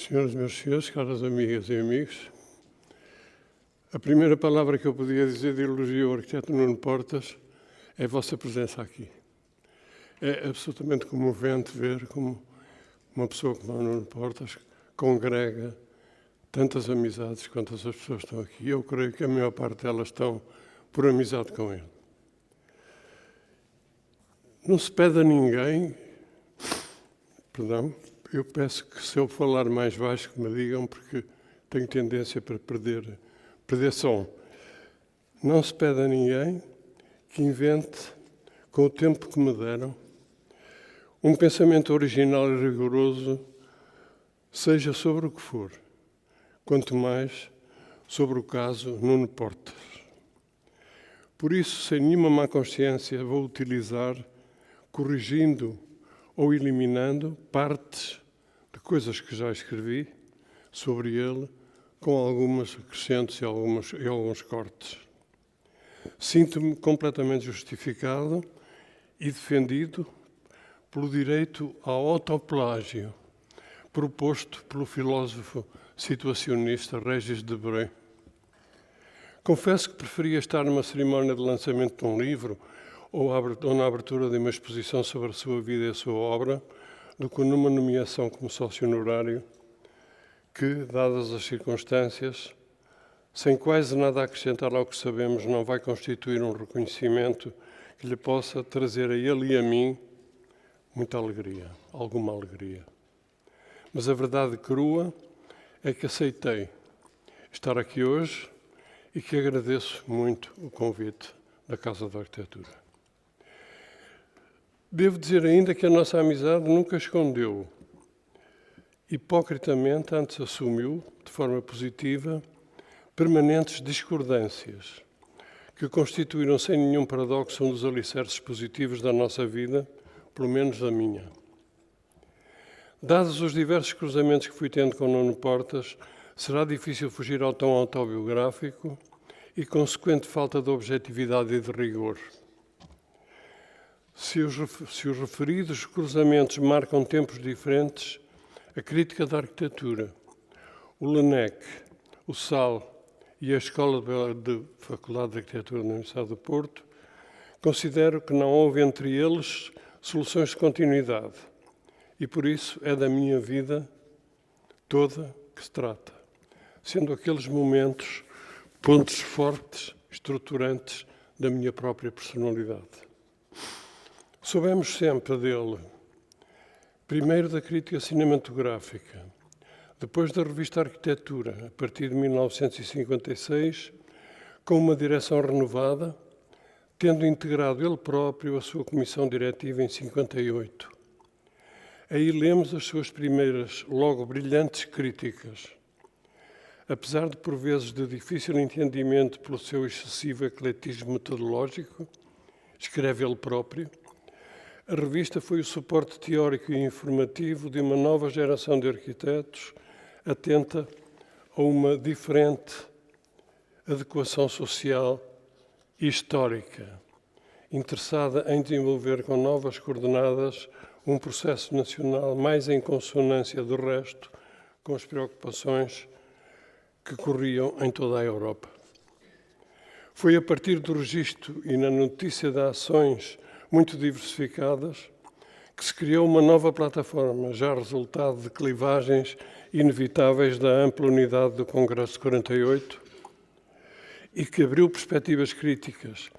Senhoras, meus senhores, caras amigas e amigos, a primeira palavra que eu podia dizer de elogio ao arquiteto Nuno Portas é a vossa presença aqui. É absolutamente comovente ver como uma pessoa como o Nuno Portas congrega tantas amizades quanto as pessoas que estão aqui. Eu creio que a maior parte delas estão por amizade com ele. Não se pede a ninguém, eu peço que se eu falar mais baixo que me digam, porque tenho tendência para perder som. Não se pede a ninguém que invente, com o tempo que me deram, um pensamento original e rigoroso, seja sobre o que for, quanto mais sobre o caso Nuno Portas. Por isso, sem nenhuma má consciência, vou utilizar, corrigindo ou eliminando partes de coisas que já escrevi sobre ele, com algumas acrescentos e alguns cortes. Sinto-me completamente justificado e defendido pelo direito ao autoplágio proposto pelo filósofo situacionista Régis Debray. Confesso que preferia estar numa cerimónia de lançamento de um livro ou na abertura de uma exposição sobre a sua vida e a sua obra, do que numa nomeação como sócio honorário que, dadas as circunstâncias, sem quase nada a acrescentar ao que sabemos, não vai constituir um reconhecimento que lhe possa trazer a ele e a mim muita alegria, alguma alegria. Mas a verdade crua é que aceitei estar aqui hoje e que agradeço muito o convite da Casa da Arquitetura. Devo dizer ainda que a nossa amizade nunca escondeu. Hipocritamente, antes assumiu, de forma positiva, permanentes discordâncias, que constituíram sem nenhum paradoxo um dos alicerces positivos da nossa vida, pelo menos da minha. Dados os diversos cruzamentos que fui tendo com Nuno Portas, será difícil fugir ao tom autobiográfico e consequente falta de objetividade e de rigor. Se os referidos cruzamentos marcam tempos diferentes, a crítica da arquitetura, o LENEC, o SAL e a Escola de Faculdade de Arquitetura da Universidade do Porto, considero que não houve entre eles soluções de continuidade e, por isso, é da minha vida toda que se trata, sendo aqueles momentos pontos fortes, estruturantes da minha própria personalidade. Soubemos sempre dele, primeiro da crítica cinematográfica, depois da revista Arquitetura, a partir de 1956, com uma direção renovada, tendo integrado ele próprio a sua comissão diretiva em 58. Aí lemos as suas primeiras, logo brilhantes críticas. Apesar de, por vezes, de difícil entendimento pelo seu excessivo ecletismo metodológico, escreve ele próprio, a revista foi o suporte teórico e informativo de uma nova geração de arquitetos atenta a uma diferente adequação social e histórica, interessada em desenvolver com novas coordenadas um processo nacional mais em consonância do resto com as preocupações que corriam em toda a Europa. Foi a partir do registro e na notícia de ações muito diversificadas, que se criou uma nova plataforma, já resultado de clivagens inevitáveis da ampla unidade do Congresso de 48, e que abriu perspectivas críticas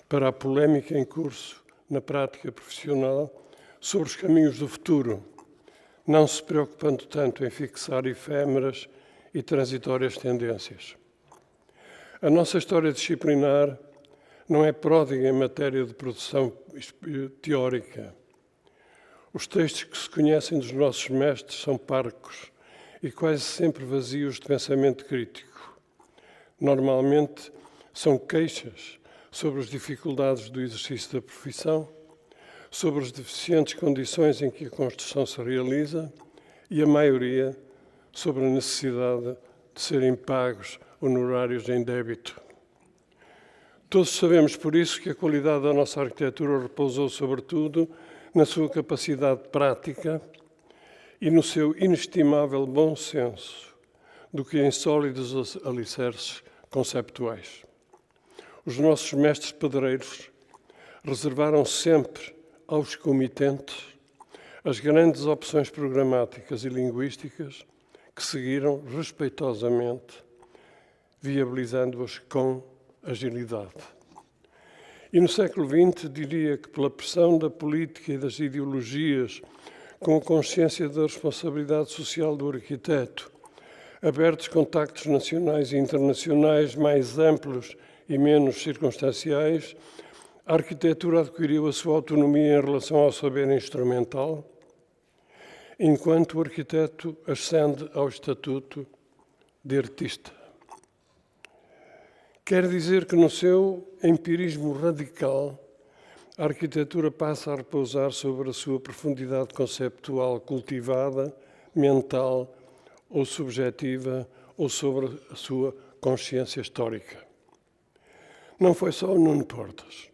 para a polémica em curso na prática profissional sobre os caminhos do futuro, não se preocupando tanto em fixar efêmeras e transitórias tendências. A nossa história disciplinar não é pródiga em matéria de produção teórica. Os textos que se conhecem dos nossos mestres são parcos e quase sempre vazios de pensamento crítico. Normalmente são queixas sobre as dificuldades do exercício da profissão, sobre as deficientes condições em que a construção se realiza e, a maioria, sobre a necessidade de serem pagos honorários em débito. Todos sabemos, por isso, que a qualidade da nossa arquitetura repousou, sobretudo, na sua capacidade prática e no seu inestimável bom senso do que em sólidos alicerces conceptuais. Os nossos mestres pedreiros reservaram sempre aos comitentes as grandes opções programáticas e linguísticas que seguiram respeitosamente, viabilizando-as com agilidade. E no século XX, diria que pela pressão da política e das ideologias, com a consciência da responsabilidade social do arquiteto, abertos contactos nacionais e internacionais mais amplos e menos circunstanciais, a arquitetura adquiriu a sua autonomia em relação ao saber instrumental, enquanto o arquiteto ascende ao estatuto de artista. Quer dizer que no seu empirismo radical, a arquitetura passa a repousar sobre a sua profundidade conceptual cultivada, mental ou subjetiva, ou sobre a sua consciência histórica. Não foi só o Nuno Portas,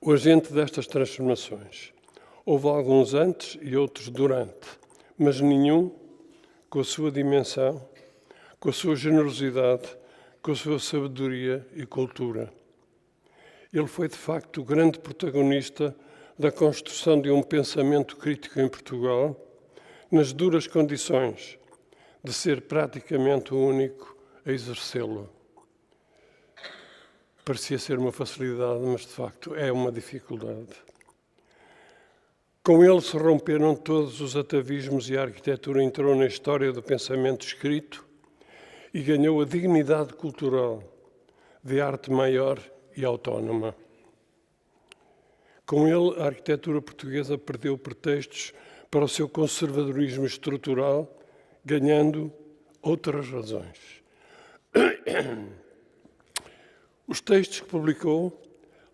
o agente destas transformações. Houve alguns antes e outros durante, mas nenhum com a sua dimensão, com a sua generosidade, com a sua sabedoria e cultura. Ele foi, de facto, o grande protagonista da construção de um pensamento crítico em Portugal, nas duras condições de ser praticamente o único a exercê-lo. Parecia ser uma facilidade, mas, de facto, é uma dificuldade. Com ele se romperam todos os atavismos e a arquitetura entrou na história do pensamento escrito e ganhou a dignidade cultural de arte maior e autónoma. Com ele, a arquitetura portuguesa perdeu pretextos para o seu conservadorismo estrutural, ganhando outras razões. Os textos que publicou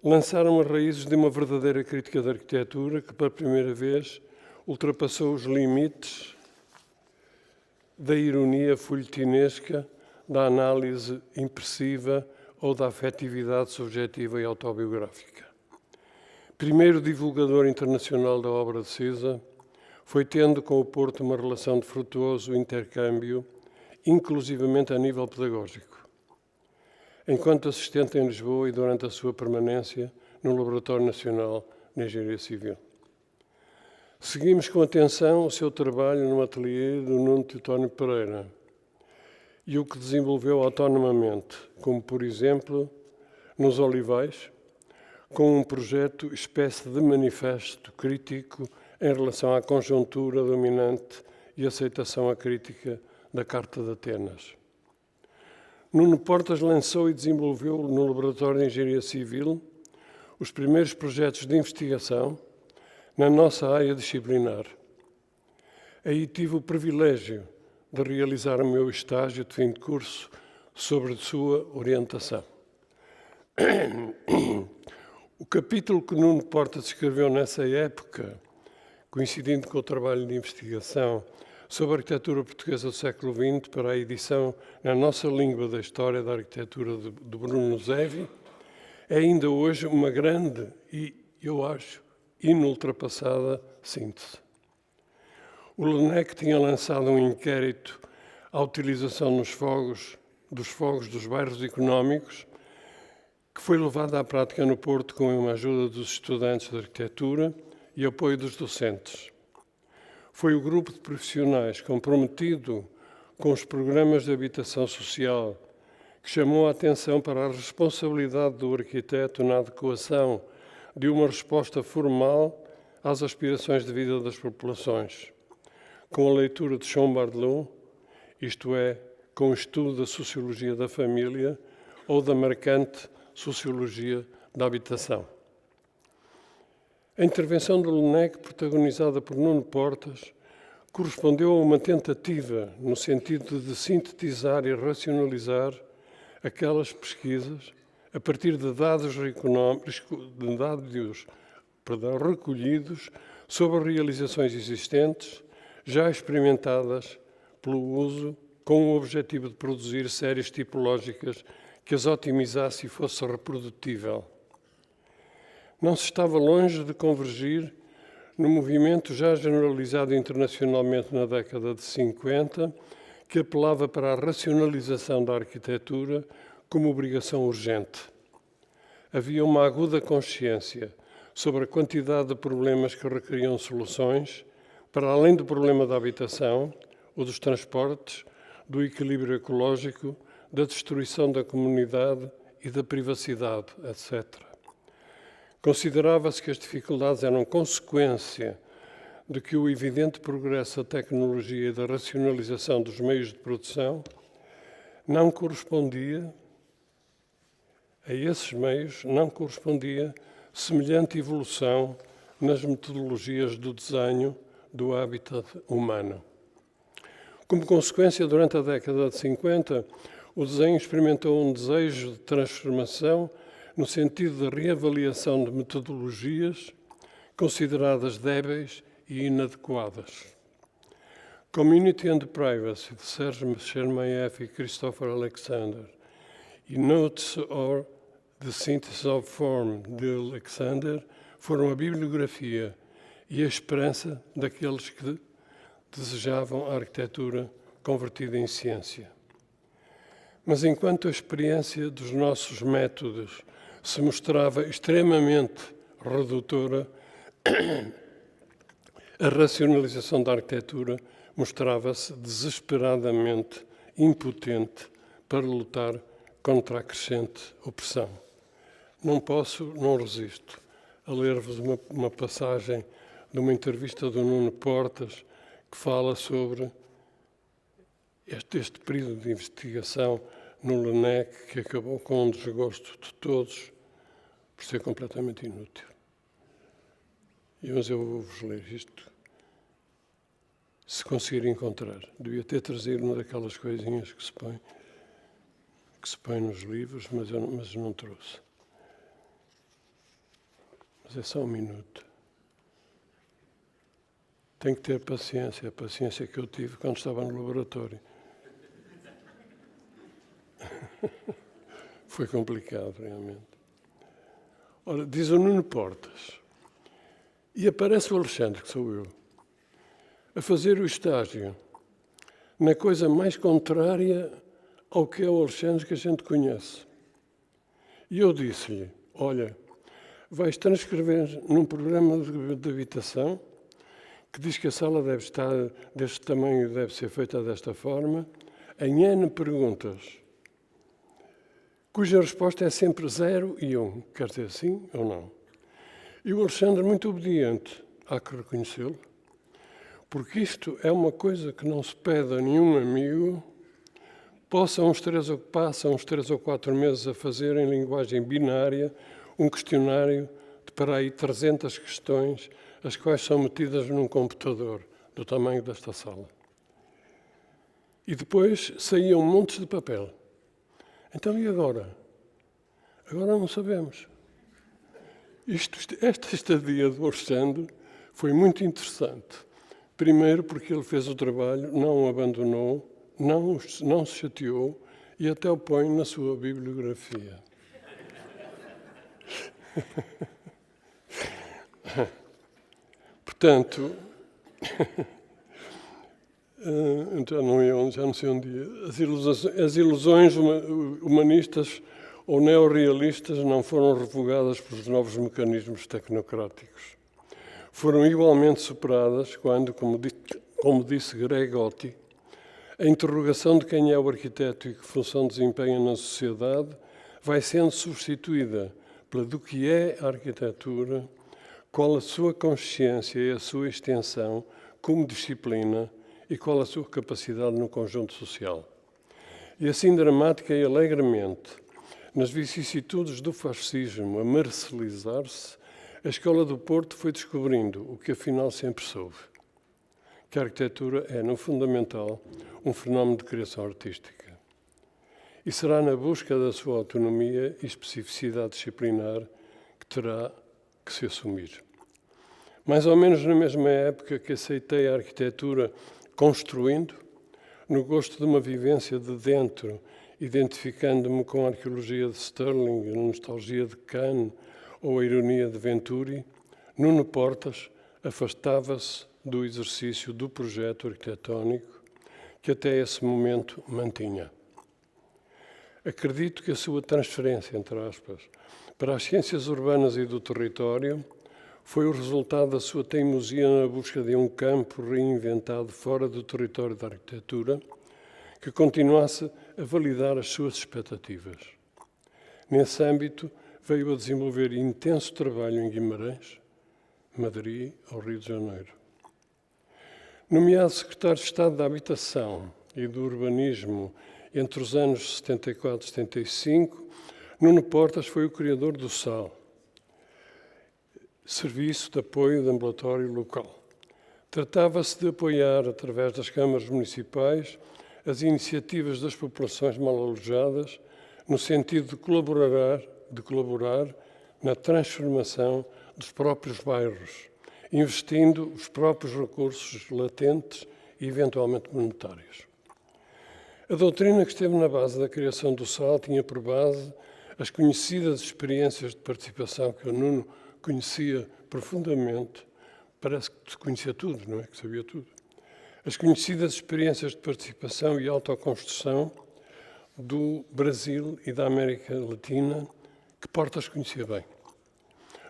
lançaram as raízes de uma verdadeira crítica da arquitetura que, pela primeira vez, ultrapassou os limites da ironia folhetinesca, da análise impressiva ou da afetividade subjetiva e autobiográfica. Primeiro divulgador internacional da obra de Cisa, foi tendo com o Porto uma relação de frutuoso intercâmbio, inclusivamente a nível pedagógico. Enquanto assistente em Lisboa e durante a sua permanência no Laboratório Nacional de Engenharia Civil. Seguimos com atenção o seu trabalho no ateliê do Nuno Teutónio Pereira e o que desenvolveu autonomamente, como, por exemplo, nos Olivais, com um projeto espécie de manifesto crítico em relação à conjuntura dominante e aceitação à crítica da Carta de Atenas. Nuno Portas lançou e desenvolveu no Laboratório de Engenharia Civil os primeiros projetos de investigação na nossa área disciplinar. Aí tive o privilégio de realizar o meu estágio de fim de curso sobre sua orientação. O capítulo que Nuno Portas escreveu nessa época, coincidindo com o trabalho de investigação sobre a arquitetura portuguesa do século XX para a edição na nossa língua da História da Arquitetura de Bruno Zevi, é ainda hoje uma grande e, eu acho, inultrapassada síntese. O LENEC tinha lançado um inquérito à utilização dos fogos dos bairros económicos, que foi levado à prática no Porto com a ajuda dos estudantes de arquitetura e apoio dos docentes. Foi o grupo de profissionais comprometido com os programas de habitação social que chamou a atenção para a responsabilidade do arquiteto na adequação de uma resposta formal às aspirações de vida das populações, com a leitura de Chambardlou, isto é, com o estudo da sociologia da família ou da marcante sociologia da habitação. A intervenção do LENEC, protagonizada por Nuno Portas, correspondeu a uma tentativa no sentido de sintetizar e racionalizar aquelas pesquisas a partir de dados recolhidos sobre as realizações existentes, já experimentadas pelo uso, com o objetivo de produzir séries tipológicas que as otimizasse e fosse reprodutível. Não se estava longe de convergir no movimento já generalizado internacionalmente na década de 50, que apelava para a racionalização da arquitetura como obrigação urgente. Havia uma aguda consciência sobre a quantidade de problemas que requeriam soluções, para além do problema da habitação, o dos transportes, do equilíbrio ecológico, da destruição da comunidade e da privacidade, etc. Considerava-se que as dificuldades eram consequência de que o evidente progresso da tecnologia e da racionalização dos meios de produção não correspondia, a esses meios não correspondia semelhante evolução nas metodologias do desenho do habitat humano. Como consequência, durante a década de 50, o desenho experimentou um desejo de transformação no sentido de reavaliação de metodologias consideradas débeis e inadequadas. Community and Privacy, de Serge Chermayeff e Christopher Alexander, e Notes or The Synthesis of Form, de Alexander, foram a bibliografia e a esperança daqueles que desejavam a arquitetura convertida em ciência. Mas enquanto a experiência dos nossos métodos se mostrava extremamente redutora, a racionalização da arquitetura mostrava-se desesperadamente impotente para lutar contra a crescente opressão. Não resisto a ler-vos uma passagem de uma entrevista do Nuno Portas que fala sobre este período de investigação no LENEC que acabou com um desgosto de todos por ser completamente inútil. Mas eu vou-vos ler isto, se conseguir encontrar. Devia ter trazido uma daquelas coisinhas que se põe nos livros, mas não trouxe. Mas é só um minuto. Tenho que ter paciência, a paciência que eu tive quando estava no laboratório. Foi complicado, realmente. Ora, diz o Nuno Portas, e aparece o Alexandre, que sou eu, a fazer o estágio na coisa mais contrária ao que é o Alexandre que a gente conhece. E eu disse-lhe, olha, vais transcrever num programa de habitação que diz que a sala deve estar deste tamanho e deve ser feita desta forma, em N perguntas, cuja resposta é sempre 0 e 1, quer dizer sim ou não. E o Alexandre, muito obediente, há que reconhecê-lo, porque isto é uma coisa que não se pede a nenhum amigo, passam uns 3 ou 4 meses a fazer em linguagem binária um questionário de para aí 300 questões, as quais são metidas num computador do tamanho desta sala. E depois saíam montes de papel. Então, e agora? Agora não sabemos. Esta estadia do Alexandre foi muito interessante. Primeiro porque ele fez o trabalho, não o abandonou, não se chateou e até o põe na sua bibliografia. Portanto, já não sei onde ia. As ilusões humanistas ou neorrealistas não foram revogadas pelos novos mecanismos tecnocráticos. Foram igualmente superadas quando, como disse Gregotti, a interrogação de quem é o arquiteto e que função desempenha na sociedade vai sendo substituída pela do que é a arquitetura, qual a sua consciência e a sua extensão como disciplina e qual a sua capacidade no conjunto social. E assim, dramática e alegremente, nas vicissitudes do fascismo a marcelizar-se, a Escola do Porto foi descobrindo o que afinal sempre soube, que a arquitetura é, no fundamental, um fenómeno de criação artística. E será na busca da sua autonomia e especificidade disciplinar que terá que se assumir. Mais ou menos na mesma época que aceitei a arquitetura construindo, no gosto de uma vivência de dentro, identificando-me com a arqueologia de Stirling, a nostalgia de Cannes ou a ironia de Venturi, Nuno Portas afastava-se do exercício do projeto arquitetónico que até esse momento mantinha. Acredito que a sua transferência, entre aspas, para as ciências urbanas e do território foi o resultado da sua teimosia na busca de um campo reinventado fora do território da arquitetura que continuasse a validar as suas expectativas. Nesse âmbito, veio a desenvolver intenso trabalho em Guimarães, Madrid ou Rio de Janeiro. Nomeado secretário de Estado da Habitação e do Urbanismo entre os anos 74 e 75, Nuno Portas foi o criador do SAL, Serviço de Apoio de Ambulatório Local. Tratava-se de apoiar, através das câmaras municipais, as iniciativas das populações mal alojadas, no sentido de colaborar na transformação dos próprios bairros, investindo os próprios recursos latentes e eventualmente monetários. A doutrina que esteve na base da criação do SAL tinha por base as conhecidas experiências de participação que o Nuno conhecia profundamente, parece que conhecia tudo, não é? Que sabia tudo. As conhecidas experiências de participação e autoconstrução do Brasil e da América Latina, que Portas conhecia bem.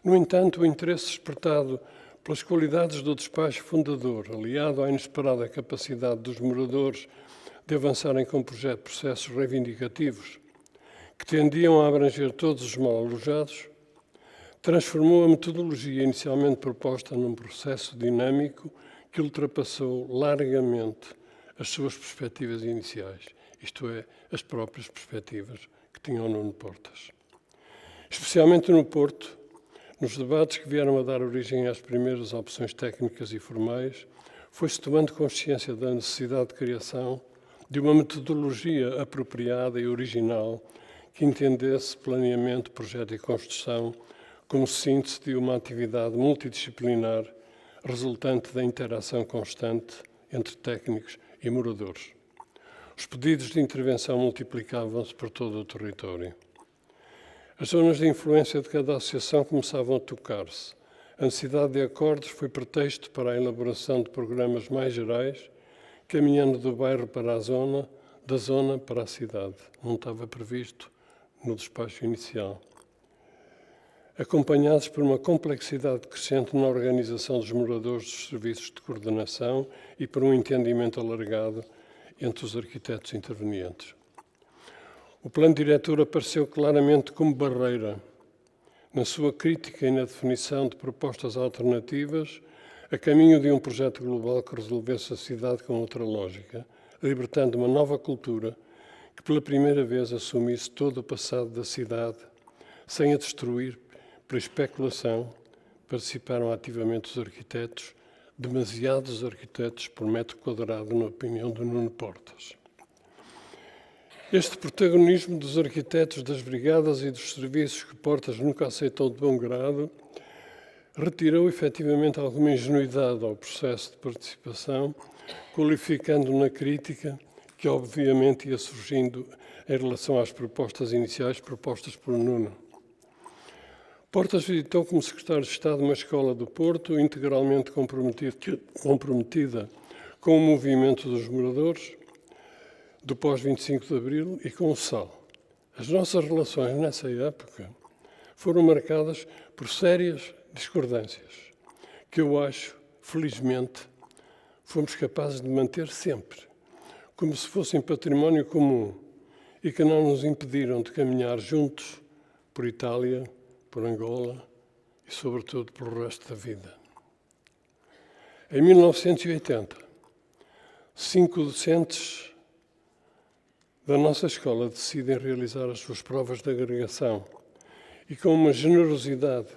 No entanto, o interesse despertado pelas qualidades do despacho fundador, aliado à inesperada capacidade dos moradores de avançarem com processos reivindicativos que tendiam a abranger todos os mal alojados, transformou a metodologia inicialmente proposta num processo dinâmico que ultrapassou largamente as suas perspectivas iniciais, isto é, as próprias perspectivas que tinha o Nuno Portas. Especialmente no Porto, nos debates que vieram a dar origem às primeiras opções técnicas e formais, foi-se tomando consciência da necessidade de criação de uma metodologia apropriada e original que entendesse planeamento, projeto e construção como síntese de uma atividade multidisciplinar resultante da interação constante entre técnicos e moradores. Os pedidos de intervenção multiplicavam-se por todo o território. As zonas de influência de cada associação começavam a tocar-se. A necessidade de acordos foi pretexto para a elaboração de programas mais gerais, caminhando do bairro para a zona, da zona para a cidade. Não estava previsto no despacho inicial. Acompanhados por uma complexidade crescente na organização dos moradores dos serviços de coordenação e por um entendimento alargado entre os arquitetos intervenientes. O plano diretor apareceu claramente como barreira na sua crítica e na definição de propostas alternativas a caminho de um projeto global que resolvesse a cidade com outra lógica, libertando uma nova cultura que pela primeira vez assumisse todo o passado da cidade, sem a destruir por especulação. Participaram ativamente os arquitetos, demasiados arquitetos por metro quadrado, na opinião de Nuno Portas. Este protagonismo dos arquitetos, das brigadas e dos serviços que Portas nunca aceitou de bom grado, retirou efetivamente alguma ingenuidade ao processo de participação, qualificando na crítica que obviamente ia surgindo em relação às propostas iniciais propostas por Nuno. Portas visitou como secretário de Estado uma escola do Porto, integralmente comprometida com o movimento dos moradores do pós-25 de Abril e com o SAL. As nossas relações nessa época foram marcadas por sérias discordâncias, que eu acho, felizmente, fomos capazes de manter sempre, como se fossem património comum e que não nos impediram de caminhar juntos por Itália, por Angola e, sobretudo, pelo resto da vida. Em 1980, 5 docentes da nossa escola decidem realizar as suas provas de agregação e, com uma generosidade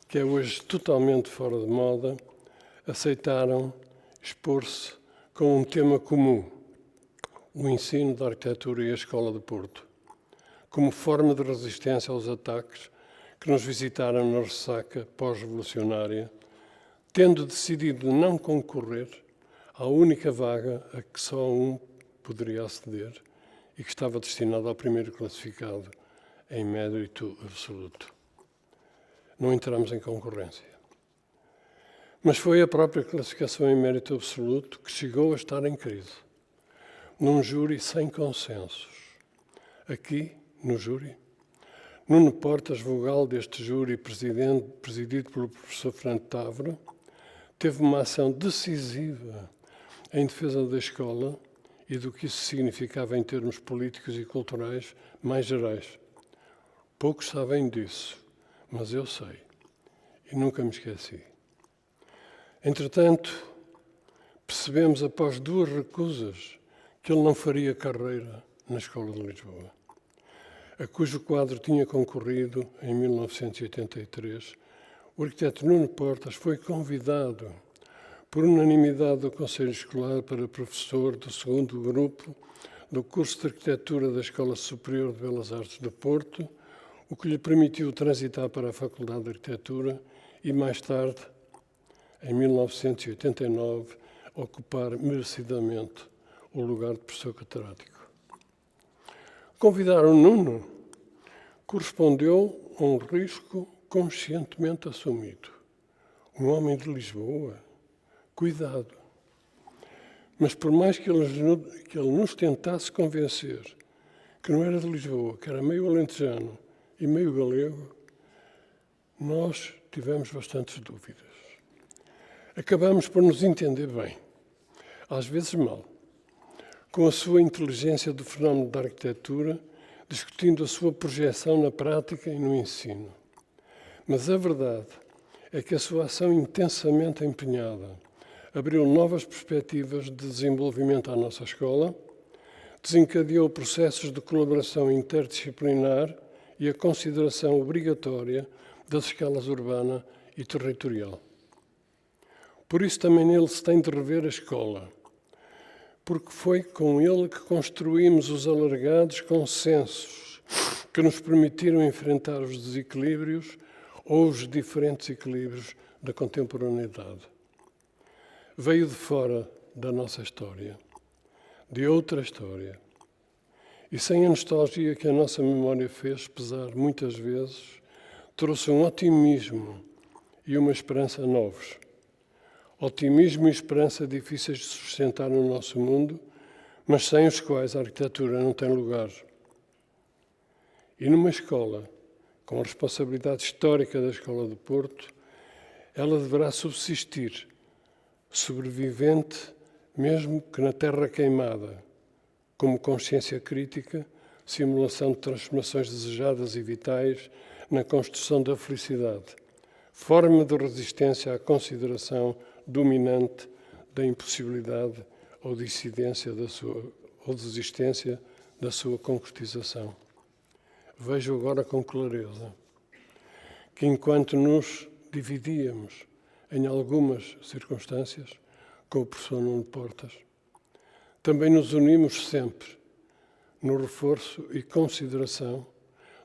que é hoje totalmente fora de moda, aceitaram expor-se com um tema comum, o ensino da arquitetura e a Escola do Porto, como forma de resistência aos ataques que nos visitaram na ressaca pós-revolucionária, tendo decidido não concorrer à única vaga a que só um poderia aceder e que estava destinada ao primeiro classificado em mérito absoluto. Não entramos em concorrência. Mas foi a própria classificação em mérito absoluto que chegou a estar em crise, num júri sem consensos. Aqui, no júri, Nuno Portas, vogal deste júri presidido pelo professor Fernando Távora, teve uma ação decisiva em defesa da escola e do que isso significava em termos políticos e culturais mais gerais. Poucos sabem disso, mas eu sei e nunca me esqueci. Entretanto, percebemos após 2 recusas que ele não faria carreira na Escola de Lisboa, a cujo quadro tinha concorrido em 1983. O arquiteto Nuno Portas foi convidado por unanimidade do Conselho Escolar para professor do 2º grupo do curso de Arquitetura da Escola Superior de Belas Artes do Porto, o que lhe permitiu transitar para a Faculdade de Arquitetura e, mais tarde, em 1989, ocupar merecidamente o lugar de professor catedrático. Convidar o Nuno correspondeu a um risco conscientemente assumido. Um homem de Lisboa, cuidado. Mas por mais que ele nos tentasse convencer que não era de Lisboa, que era meio alentejano e meio galego, nós tivemos bastantes dúvidas. Acabamos por nos entender bem, às vezes mal, com a sua inteligência do fenómeno da arquitetura, discutindo a sua projeção na prática e no ensino. Mas a verdade é que a sua ação intensamente empenhada abriu novas perspectivas de desenvolvimento à nossa escola, desencadeou processos de colaboração interdisciplinar e a consideração obrigatória das escalas urbana e territorial. Por isso também nele se tem de rever a escola, porque foi com ele que construímos os alargados consensos que nos permitiram enfrentar os desequilíbrios ou os diferentes equilíbrios da contemporaneidade. Veio de fora da nossa história, de outra história, e sem a nostalgia que a nossa memória fez pesar muitas vezes, trouxe um otimismo e uma esperança novos. Otimismo e esperança difíceis de sustentar no nosso mundo, mas sem os quais a arquitetura não tem lugar. E numa escola, com a responsabilidade histórica da Escola do Porto, ela deverá subsistir, sobrevivente, mesmo que na terra queimada, como consciência crítica, simulação de transformações desejadas e vitais na construção da felicidade, forma de resistência à consideração dominante da impossibilidade ou desistência da sua concretização. Vejo agora com clareza que, enquanto nos dividíamos em algumas circunstâncias com o professor Nuno Portas, também nos unimos sempre no reforço e consideração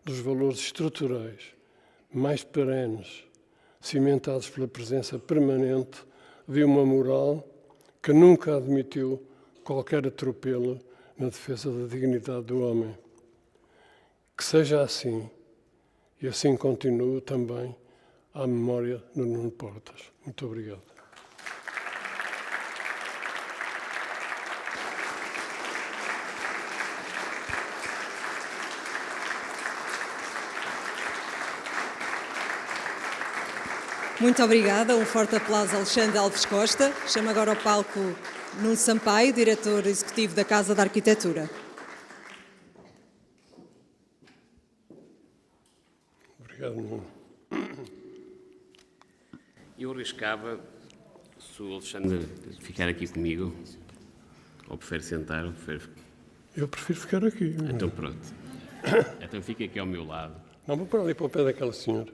dos valores estruturais mais perenes, cimentados pela presença permanente de uma moral que nunca admitiu qualquer atropelo na defesa da dignidade do homem. Que seja assim, e assim continue também à memória do Nuno Portas. Muito obrigado. Muito obrigada. Um forte aplauso a Alexandre Alves Costa. Chamo agora ao palco Nuno Sampaio, diretor executivo da Casa da Arquitetura. Obrigado, Nuno. Eu arriscava, se o Alexandre ficar aqui comigo, ou prefere sentar, ou prefere... Eu prefiro ficar aqui. Então pronto. Então fica aqui ao meu lado. Não, vou para ali para o pé daquela senhora.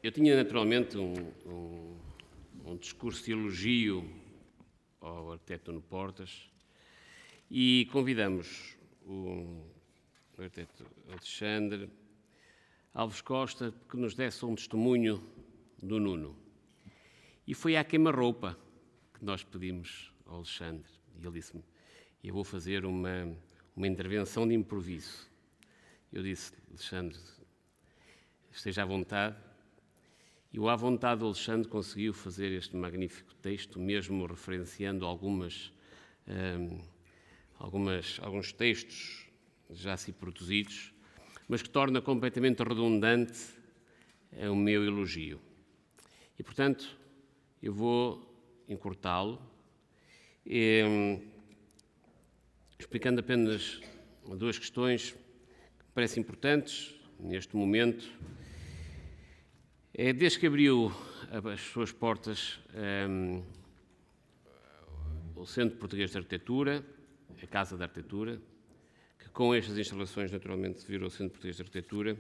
Eu tinha naturalmente um discurso de elogio ao arquiteto Nuno Portas e convidamos o arquiteto Alexandre Alves Costa que nos desse um testemunho do Nuno. E foi à queima-roupa que nós pedimos ao Alexandre. E ele disse-me, eu vou fazer uma intervenção de improviso. Eu disse, Alexandre, esteja à vontade. E o à vontade do Alexandre conseguiu fazer este magnífico texto, mesmo referenciando alguns textos já assim produzidos, mas que torna completamente redundante o meu elogio. E, portanto, eu vou encurtá-lo, explicando apenas duas questões que me parecem importantes neste momento. Desde que abriu as suas portas o Centro Português de Arquitetura, a Casa da Arquitetura, que com estas instalações naturalmente virou o Centro Português de Arquitetura,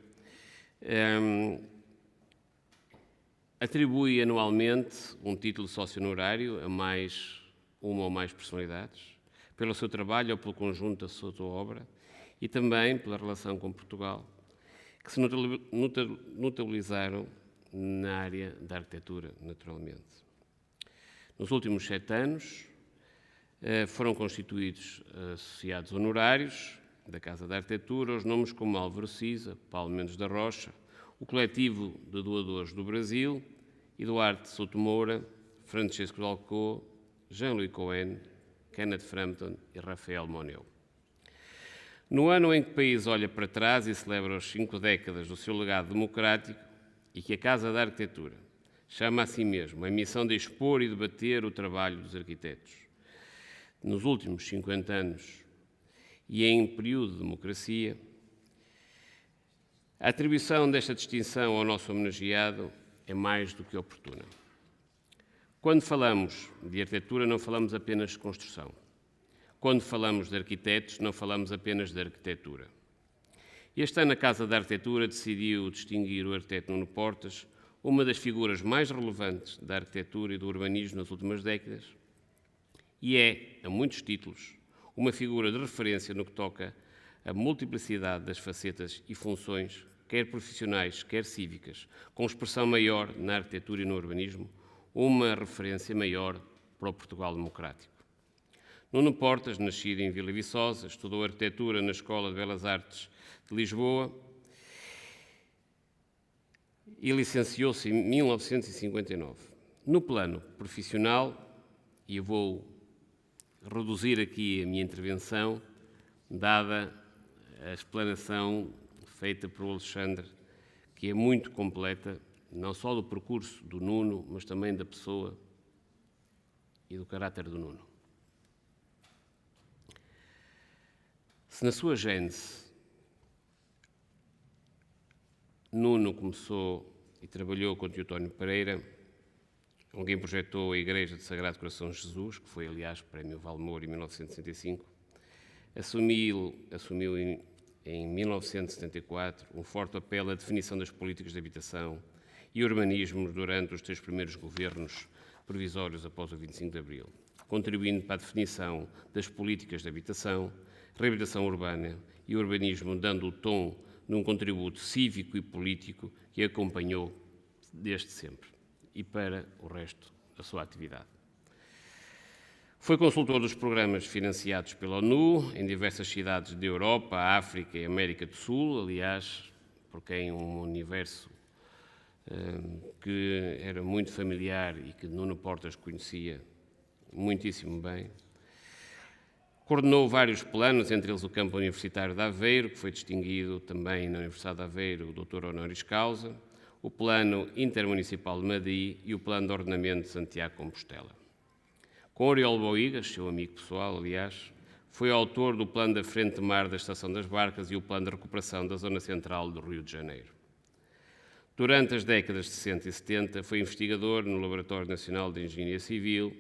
atribui anualmente um título sócio honorário a mais uma ou mais personalidades, pelo seu trabalho ou pelo conjunto da sua obra, e também pela relação com Portugal, que se notabilizaram na área da arquitetura, naturalmente. Nos últimos 7 anos, foram constituídos associados honorários da Casa da Arquitetura os nomes como Álvaro Siza, Paulo Mendes da Rocha, o Coletivo de Doadores do Brasil, Eduardo Souto Moura, Francisco Dalcô, Jean-Louis Cohen, Kenneth Frampton e Rafael Moneu. No ano em que o país olha para trás e celebra as 5 décadas do seu legado democrático e que a Casa da Arquitetura chama a si mesmo a missão de expor e debater o trabalho dos arquitetos, nos últimos 50 anos e em período de democracia, a atribuição desta distinção ao nosso homenageado é mais do que oportuna. Quando falamos de arquitetura, não falamos apenas de construção. Quando falamos de arquitetos, não falamos apenas de arquitetura. Este ano, a Casa da Arquitetura decidiu distinguir o arquiteto Nuno Portas, uma das figuras mais relevantes da arquitetura e do urbanismo nas últimas décadas, e é, a muitos títulos, uma figura de referência no que toca à multiplicidade das facetas e funções, quer profissionais, quer cívicas, com expressão maior na arquitetura e no urbanismo, uma referência maior para o Portugal democrático. Nuno Portas, nascido em Vila Viçosa, estudou arquitetura na Escola de Belas Artes de Lisboa e licenciou-se em 1959. No plano profissional, e eu vou reduzir aqui a minha intervenção, dada a explanação feita por Alexandre, que é muito completa, não só do percurso do Nuno, mas também da pessoa e do caráter do Nuno. Se na sua gênese Nuno começou e trabalhou com Teotónio Pereira, alguém projetou a Igreja de Sagrado Coração de Jesus, que foi, aliás, Prémio Valmor em 1965, assumiu em 1974 um forte apelo à definição das políticas de habitação e urbanismo durante os 3 primeiros governos provisórios após o 25 de Abril, contribuindo para a definição das políticas de habitação, reabilitação urbana e urbanismo, dando o tom num contributo cívico e político que acompanhou desde sempre e para o resto da sua atividade. Foi consultor dos programas financiados pela ONU em diversas cidades da Europa, África e América do Sul, aliás, por quem um universo que era muito familiar e que Nuno Portas conhecia muitíssimo bem. Coordenou vários planos, entre eles o campo universitário de Aveiro, que foi distinguido também na Universidade de Aveiro, o doutor honoris causa, o plano intermunicipal de Madrid e o plano de ordenamento de Santiago de Compostela. Com Oriol Boigas, seu amigo pessoal, aliás, foi autor do plano da frente de mar da Estação das Barcas e o plano de recuperação da zona central do Rio de Janeiro. Durante as décadas de 60 e 70, foi investigador no Laboratório Nacional de Engenharia Civil,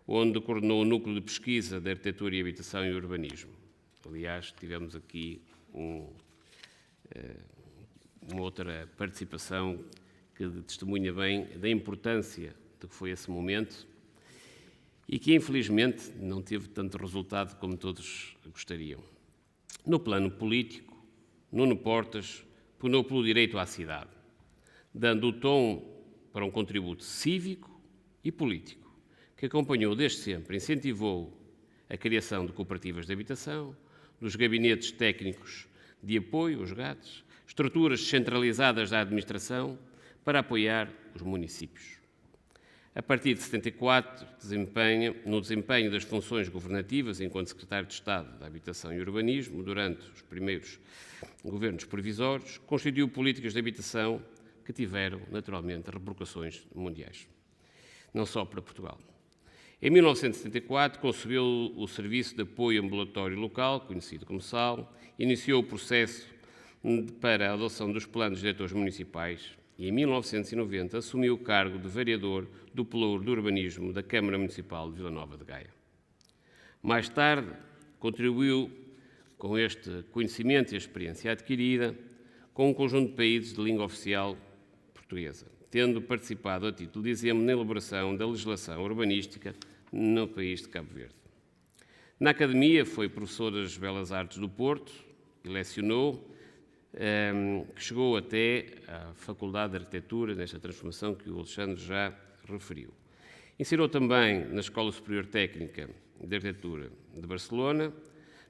onde coordenou o núcleo de pesquisa de arquitetura e habitação e urbanismo. Aliás, tivemos aqui uma outra participação que testemunha bem da importância de que foi esse momento e que, infelizmente, não teve tanto resultado como todos gostariam. No plano político, Nuno Portas pugnou pelo direito à cidade, dando o tom para um contributo cívico e político, que acompanhou desde sempre, incentivou a criação de cooperativas de habitação, dos gabinetes técnicos de apoio, os GATs, estruturas descentralizadas da administração, para apoiar os municípios. A partir de 74, no desempenho das funções governativas enquanto Secretário de Estado da Habitação e Urbanismo, durante os primeiros governos provisórios, constituiu políticas de habitação que tiveram, naturalmente, repercussões mundiais, não só para Portugal. Em 1974, concebeu o Serviço de Apoio Ambulatório Local, conhecido como SAL, iniciou o processo para a adoção dos planos diretores municipais e, em 1990, assumiu o cargo de vereador do Pelouro do Urbanismo da Câmara Municipal de Vila Nova de Gaia. Mais tarde, contribuiu com este conhecimento e experiência adquirida com um conjunto de países de língua oficial portuguesa, tendo participado a título de exemplo na elaboração da legislação urbanística no país de Cabo Verde. Na Academia foi professor das Belas Artes do Porto e lecionou, que chegou até à Faculdade de Arquitetura, nesta transformação que o Alexandre já referiu. Ensinou também na Escola Superior Técnica de Arquitetura de Barcelona,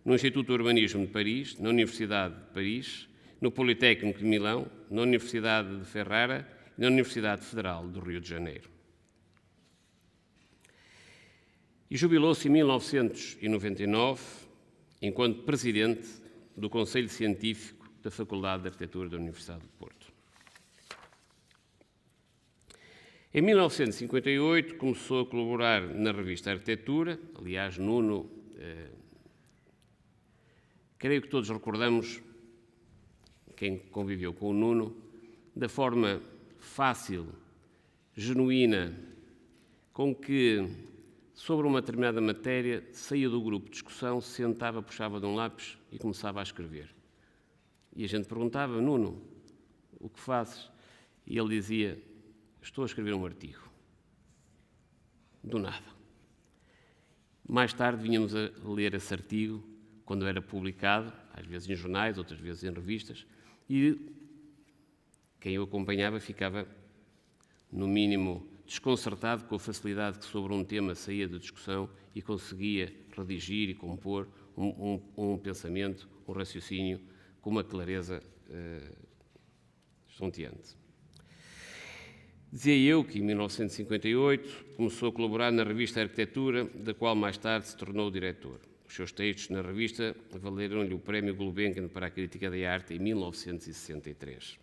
no Instituto de Urbanismo de Paris, na Universidade de Paris, no Politécnico de Milão, na Universidade de Ferrara e na Universidade Federal do Rio de Janeiro. E jubilou-se em 1999, enquanto presidente do Conselho Científico da Faculdade de Arquitetura da Universidade de Porto. Em 1958 começou a colaborar na revista Arquitetura, aliás, Nuno, creio que todos recordamos, quem conviveu com o Nuno, da forma fácil, genuína, com que, sobre uma determinada matéria, saía do grupo de discussão, se sentava, puxava de um lápis e começava a escrever. E a gente perguntava, Nuno, o que fazes? E ele dizia, estou a escrever um artigo. Do nada. Mais tarde vinhamos a ler esse artigo, quando era publicado, às vezes em jornais, outras vezes em revistas, e quem o acompanhava ficava, no mínimo, desconcertado com a facilidade que sobre um tema saía da discussão e conseguia redigir e compor um pensamento, um raciocínio, com uma clareza estonteante. Dizia eu que, em 1958, começou a colaborar na revista Arquitetura, da qual mais tarde se tornou diretor. Os seus textos na revista valeram-lhe o Prémio Gulbenkian para a Crítica da Arte em 1963.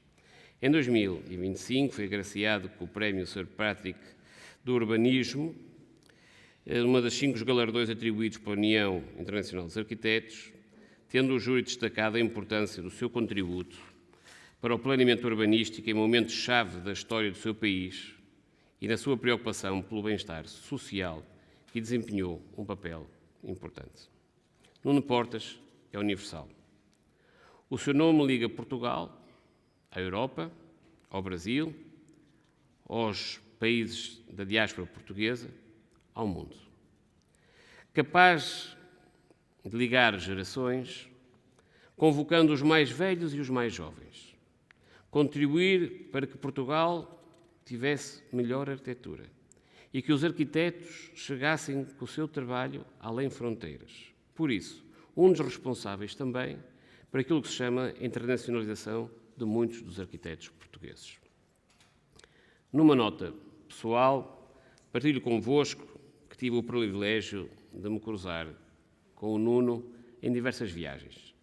Em 2025 foi agraciado com o Prémio Sir Patrick do Urbanismo, uma das 5 galardões atribuídos pela União Internacional dos Arquitetos, tendo o júri destacado a importância do seu contributo para o planeamento urbanístico em momentos-chave da história do seu país e na sua preocupação pelo bem-estar social, que desempenhou um papel importante. Nuno Portas é universal. O seu nome liga Portugal à Europa, ao Brasil, aos países da diáspora portuguesa, ao mundo. Capaz de ligar gerações, convocando os mais velhos e os mais jovens. Contribuir para que Portugal tivesse melhor arquitetura e que os arquitetos chegassem com o seu trabalho além fronteiras. Por isso, um dos responsáveis também para aquilo que se chama internacionalização de muitos dos arquitetos portugueses. Numa nota pessoal, partilho convosco que tive o privilégio de me cruzar com o Nuno em diversas viagens.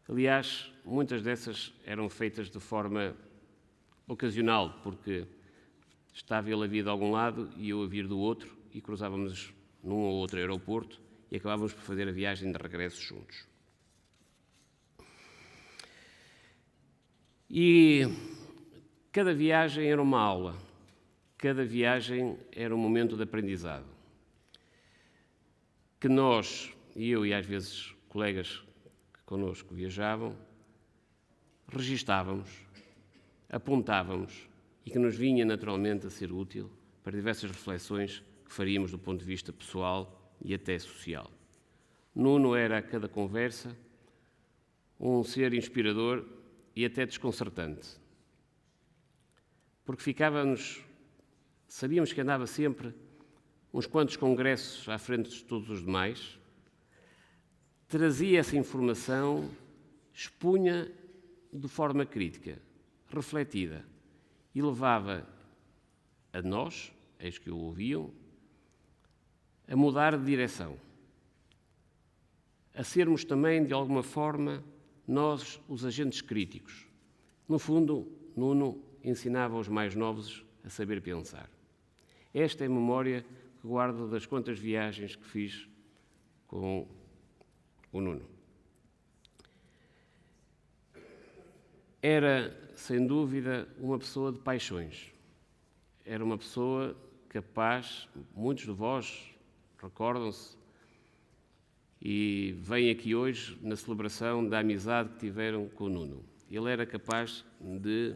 Aliás, muitas dessas eram feitas de forma ocasional, porque estava ele a vir de algum lado e eu a vir do outro, e cruzávamos num ou outro aeroporto e acabávamos por fazer a viagem de regresso juntos. E cada viagem era uma aula, cada viagem era um momento de aprendizado, que nós, e eu e às vezes colegas que connosco viajavam, registávamos, apontávamos e que nos vinha naturalmente a ser útil para diversas reflexões que faríamos do ponto de vista pessoal e até social. Nuno era a cada conversa um ser inspirador e até desconcertante, porque sabíamos que andava sempre uns quantos congressos à frente de todos os demais, trazia essa informação, expunha de forma crítica, refletida, e levava a nós, eis que o ouviam, a mudar de direção, a sermos também, de alguma forma, nós os agentes críticos. No fundo, Nuno ensinava os mais novos a saber pensar. Esta é a memória que guardo das quantas viagens que fiz com o Nuno. Era, sem dúvida, uma pessoa de paixões. Era uma pessoa capaz, muitos de vós recordam-se, e vêm aqui hoje na celebração da amizade que tiveram com o Nuno. Ele era capaz de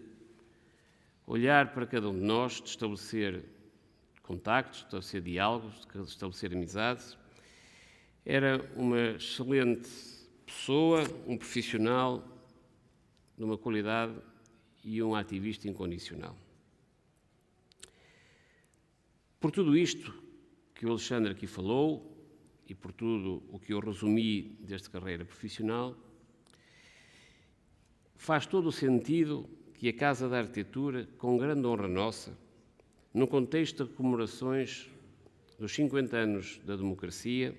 olhar para cada um de nós, de estabelecer contactos, de estabelecer diálogos, de estabelecer amizades. Era uma excelente pessoa, um profissional de uma qualidade e um ativista incondicional. Por tudo isto que o Alexandre aqui falou, e por tudo o que eu resumi desta carreira profissional, faz todo o sentido que a Casa da Arquitetura, com grande honra nossa, no contexto de comemorações dos 50 anos da democracia,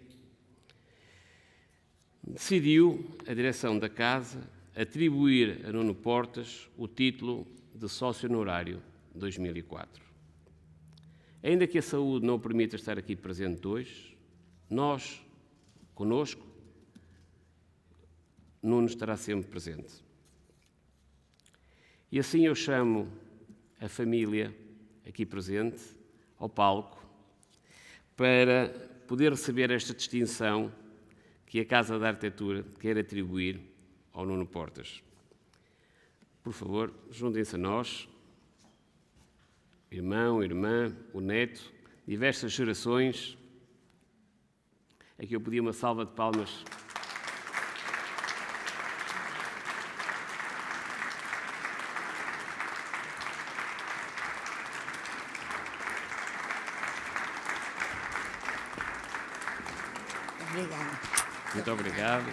decidiu, a direção da Casa, atribuir a Nuno Portas o título de Sócio Honorário 2004. Ainda que a saúde não o permita estar aqui presente hoje, nós, conosco, Nuno estará sempre presente. E assim eu chamo a família aqui presente ao palco para poder receber esta distinção que a Casa da Arquitetura quer atribuir ao Nuno Portas. Por favor, juntem-se a nós, irmão, irmã, o neto, diversas gerações. Aqui eu pedi uma salva de palmas. Obrigada. Muito obrigado.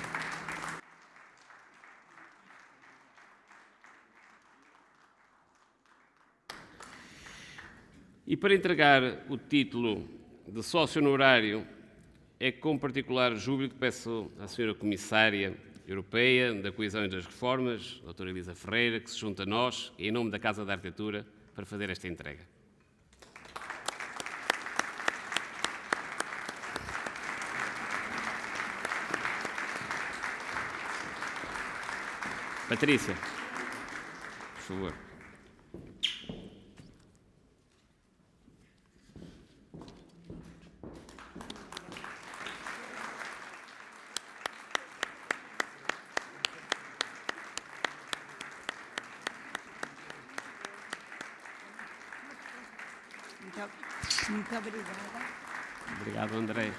E para entregar o título de sócio honorário, é com particular júbilo que peço à Sra. Comissária Europeia da Coesão e das Reformas, a Dra. Elisa Ferreira, que se junta a nós, em nome da Casa da Arquitetura, para fazer esta entrega. Patrícia, por favor. Muito obrigada. Obrigado, André.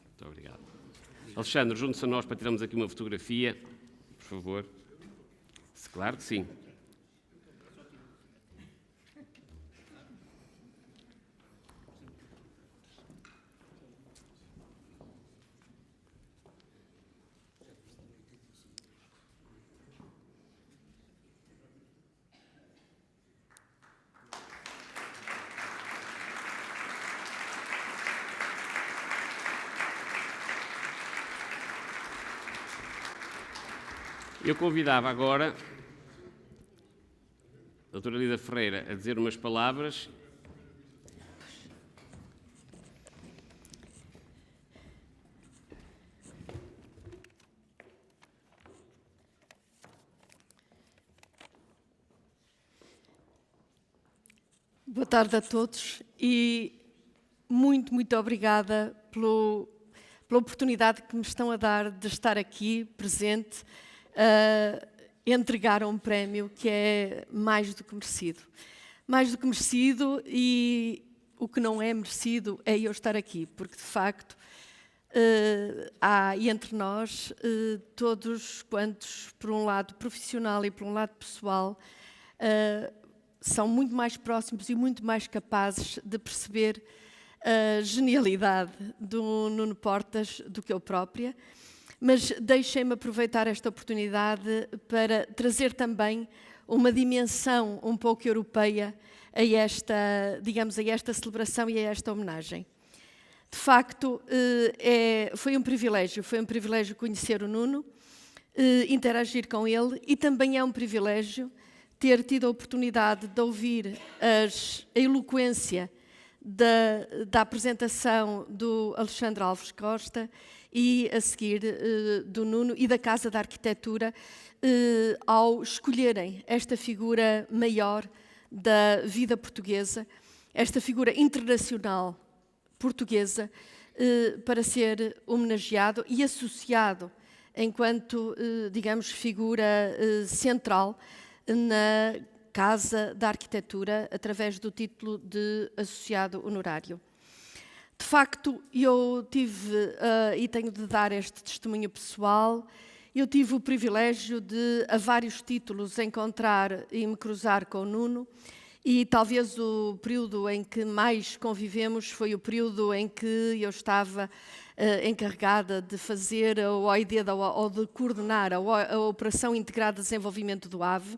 Muito obrigado. Alexandre, junte-se a nós para tirarmos aqui uma fotografia, por favor. Claro que sim. Eu convidava agora a Dra. Elisa Ferreira a dizer umas palavras. Boa tarde a todos e muito obrigada pela oportunidade que me estão a dar de estar aqui presente a entregar um prémio que é mais do que merecido. Mais do que merecido, e o que não é merecido é eu estar aqui, porque de facto há entre nós todos quantos, por um lado profissional e por um lado pessoal, são muito mais próximos e muito mais capazes de perceber a genialidade do Nuno Portas do que eu própria. mas deixem-me aproveitar esta oportunidade para trazer também uma dimensão um pouco europeia a esta, digamos, a esta celebração e a esta homenagem. De facto, foi um privilégio conhecer o Nuno, interagir com ele, e também é um privilégio ter tido a oportunidade de ouvir a eloquência da apresentação do Alexandre Alves Costa e, a seguir, do Nuno e da Casa da Arquitetura, ao escolherem esta figura maior da vida portuguesa, esta figura internacional portuguesa, para ser homenageado e associado enquanto, digamos, figura central na Casa da Arquitetura, através do título de associado honorário. De facto, eu tive, e tenho de dar este testemunho pessoal, eu tive o privilégio de, a vários títulos, encontrar e me cruzar com o Nuno, e talvez o período em que mais convivemos foi o período em que eu estava encarregada de fazer a OID ou de coordenar a Operação Integrada de Desenvolvimento do AVE,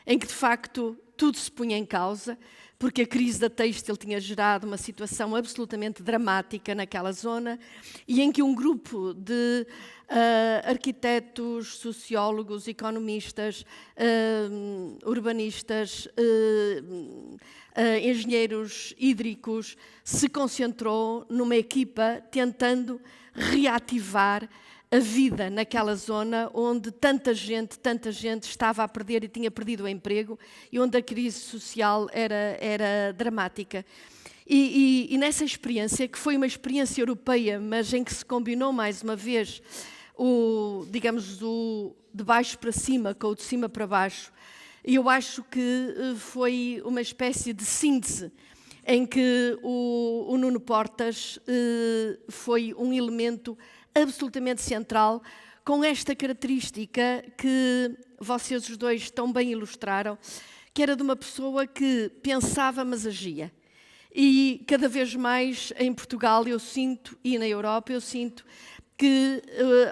em que, de facto, tudo se punha em causa, porque a crise da têxtil tinha gerado uma situação absolutamente dramática naquela zona e em que um grupo de arquitetos, sociólogos, economistas, urbanistas, engenheiros hídricos se concentrou numa equipa tentando reativar a vida naquela zona onde tanta gente estava a perder e tinha perdido o emprego e onde a crise social era dramática. E nessa experiência, que foi uma experiência europeia, mas em que se combinou mais uma vez o de baixo para cima com o de cima para baixo, eu acho que foi uma espécie de síntese em que o Nuno Portas foi um elemento absolutamente central, com esta característica que vocês os dois tão bem ilustraram, que era de uma pessoa que pensava, mas agia. E cada vez mais em Portugal eu sinto, e na Europa eu sinto, que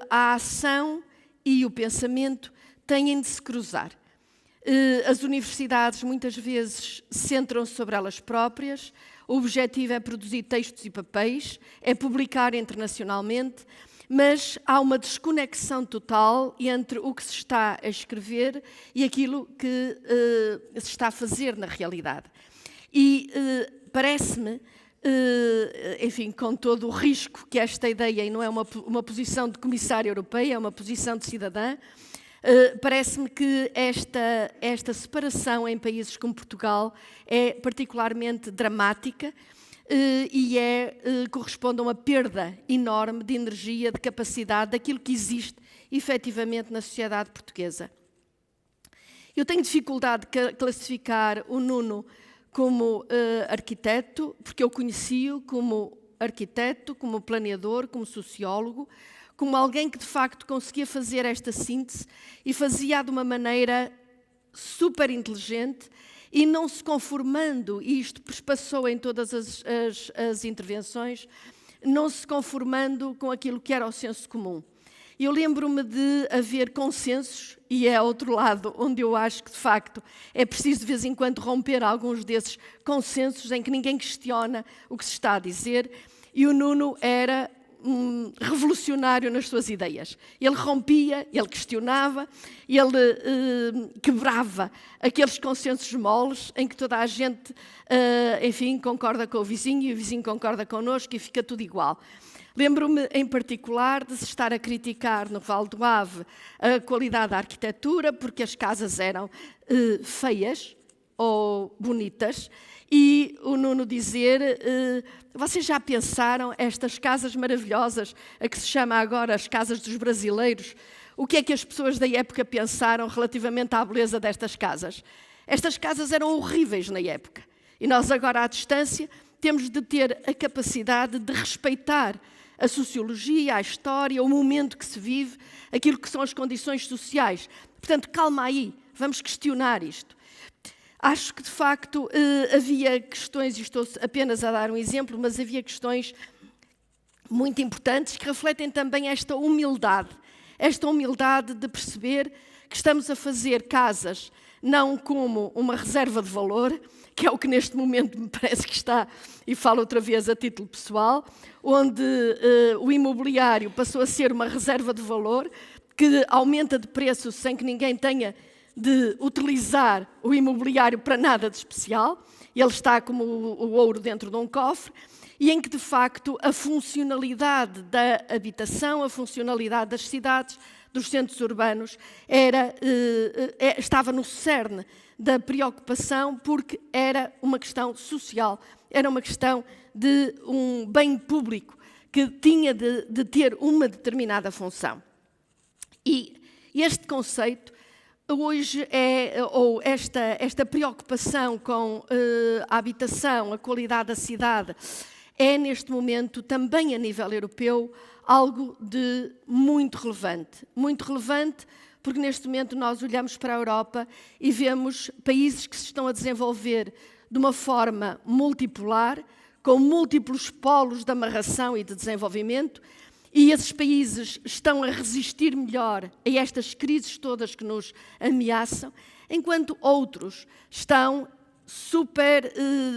a ação e o pensamento têm de se cruzar. As universidades muitas vezes centram-se sobre elas próprias, o objetivo é produzir textos e papéis, é publicar internacionalmente, mas há uma desconexão total entre o que se está a escrever e aquilo que se está a fazer na realidade. E parece-me, enfim, com todo o risco que esta ideia, e não é uma posição de comissária europeia, é uma posição de cidadã, parece-me que esta separação em países como Portugal é particularmente dramática e corresponde a uma perda enorme de energia, de capacidade, daquilo que existe efetivamente na sociedade portuguesa. Eu tenho dificuldade de classificar o Nuno como arquiteto, porque eu conheci-o como arquiteto, como planeador, como sociólogo, como alguém que de facto conseguia fazer esta síntese e fazia de uma maneira super inteligente e não se conformando, e isto passou em todas as intervenções, não se conformando com aquilo que era o senso comum. Eu lembro-me de haver consensos, e é outro lado onde eu acho que, de facto, é preciso de vez em quando romper alguns desses consensos em que ninguém questiona o que se está a dizer, e o Nuno era revolucionário nas suas ideias. Ele rompia, ele questionava, ele quebrava aqueles consensos moles em que toda a gente, enfim, concorda com o vizinho e o vizinho concorda connosco e fica tudo igual. Lembro-me, em particular, de se estar a criticar no Vale do Ave a qualidade da arquitetura, porque as casas eram feias ou bonitas, e o Nuno dizer, vocês já pensaram estas casas maravilhosas, a que se chama agora as casas dos brasileiros, o que é que as pessoas da época pensaram relativamente à beleza destas casas? Estas casas eram horríveis na época, e nós agora à distância temos de ter a capacidade de respeitar a sociologia, a história, o momento que se vive, aquilo que são as condições sociais. Portanto, calma aí, vamos questionar isto. Acho que, de facto, havia questões, e estou apenas a dar um exemplo, mas havia questões muito importantes que refletem também esta humildade esta humildade de perceber que estamos a fazer casas não como uma reserva de valor, que é o que neste momento me parece que está, e falo outra vez a título pessoal, onde o imobiliário passou a ser uma reserva de valor que aumenta de preço sem que ninguém tenha de utilizar o imobiliário para nada de especial. Ele está como o ouro dentro de um cofre, e em que, de facto, a funcionalidade da habitação, a funcionalidade das cidades, dos centros urbanos, estava no cerne da preocupação, porque era uma questão social, era uma questão de um bem público que tinha de ter uma determinada função. E este conceito, hoje, ou esta preocupação com a habitação, a qualidade da cidade, é neste momento, também a nível europeu, algo de muito relevante, porque neste momento nós olhamos para a Europa e vemos países que se estão a desenvolver de uma forma multipolar, com múltiplos polos de amarração e de desenvolvimento, e esses países estão a resistir melhor a estas crises todas que nos ameaçam, enquanto outros estão super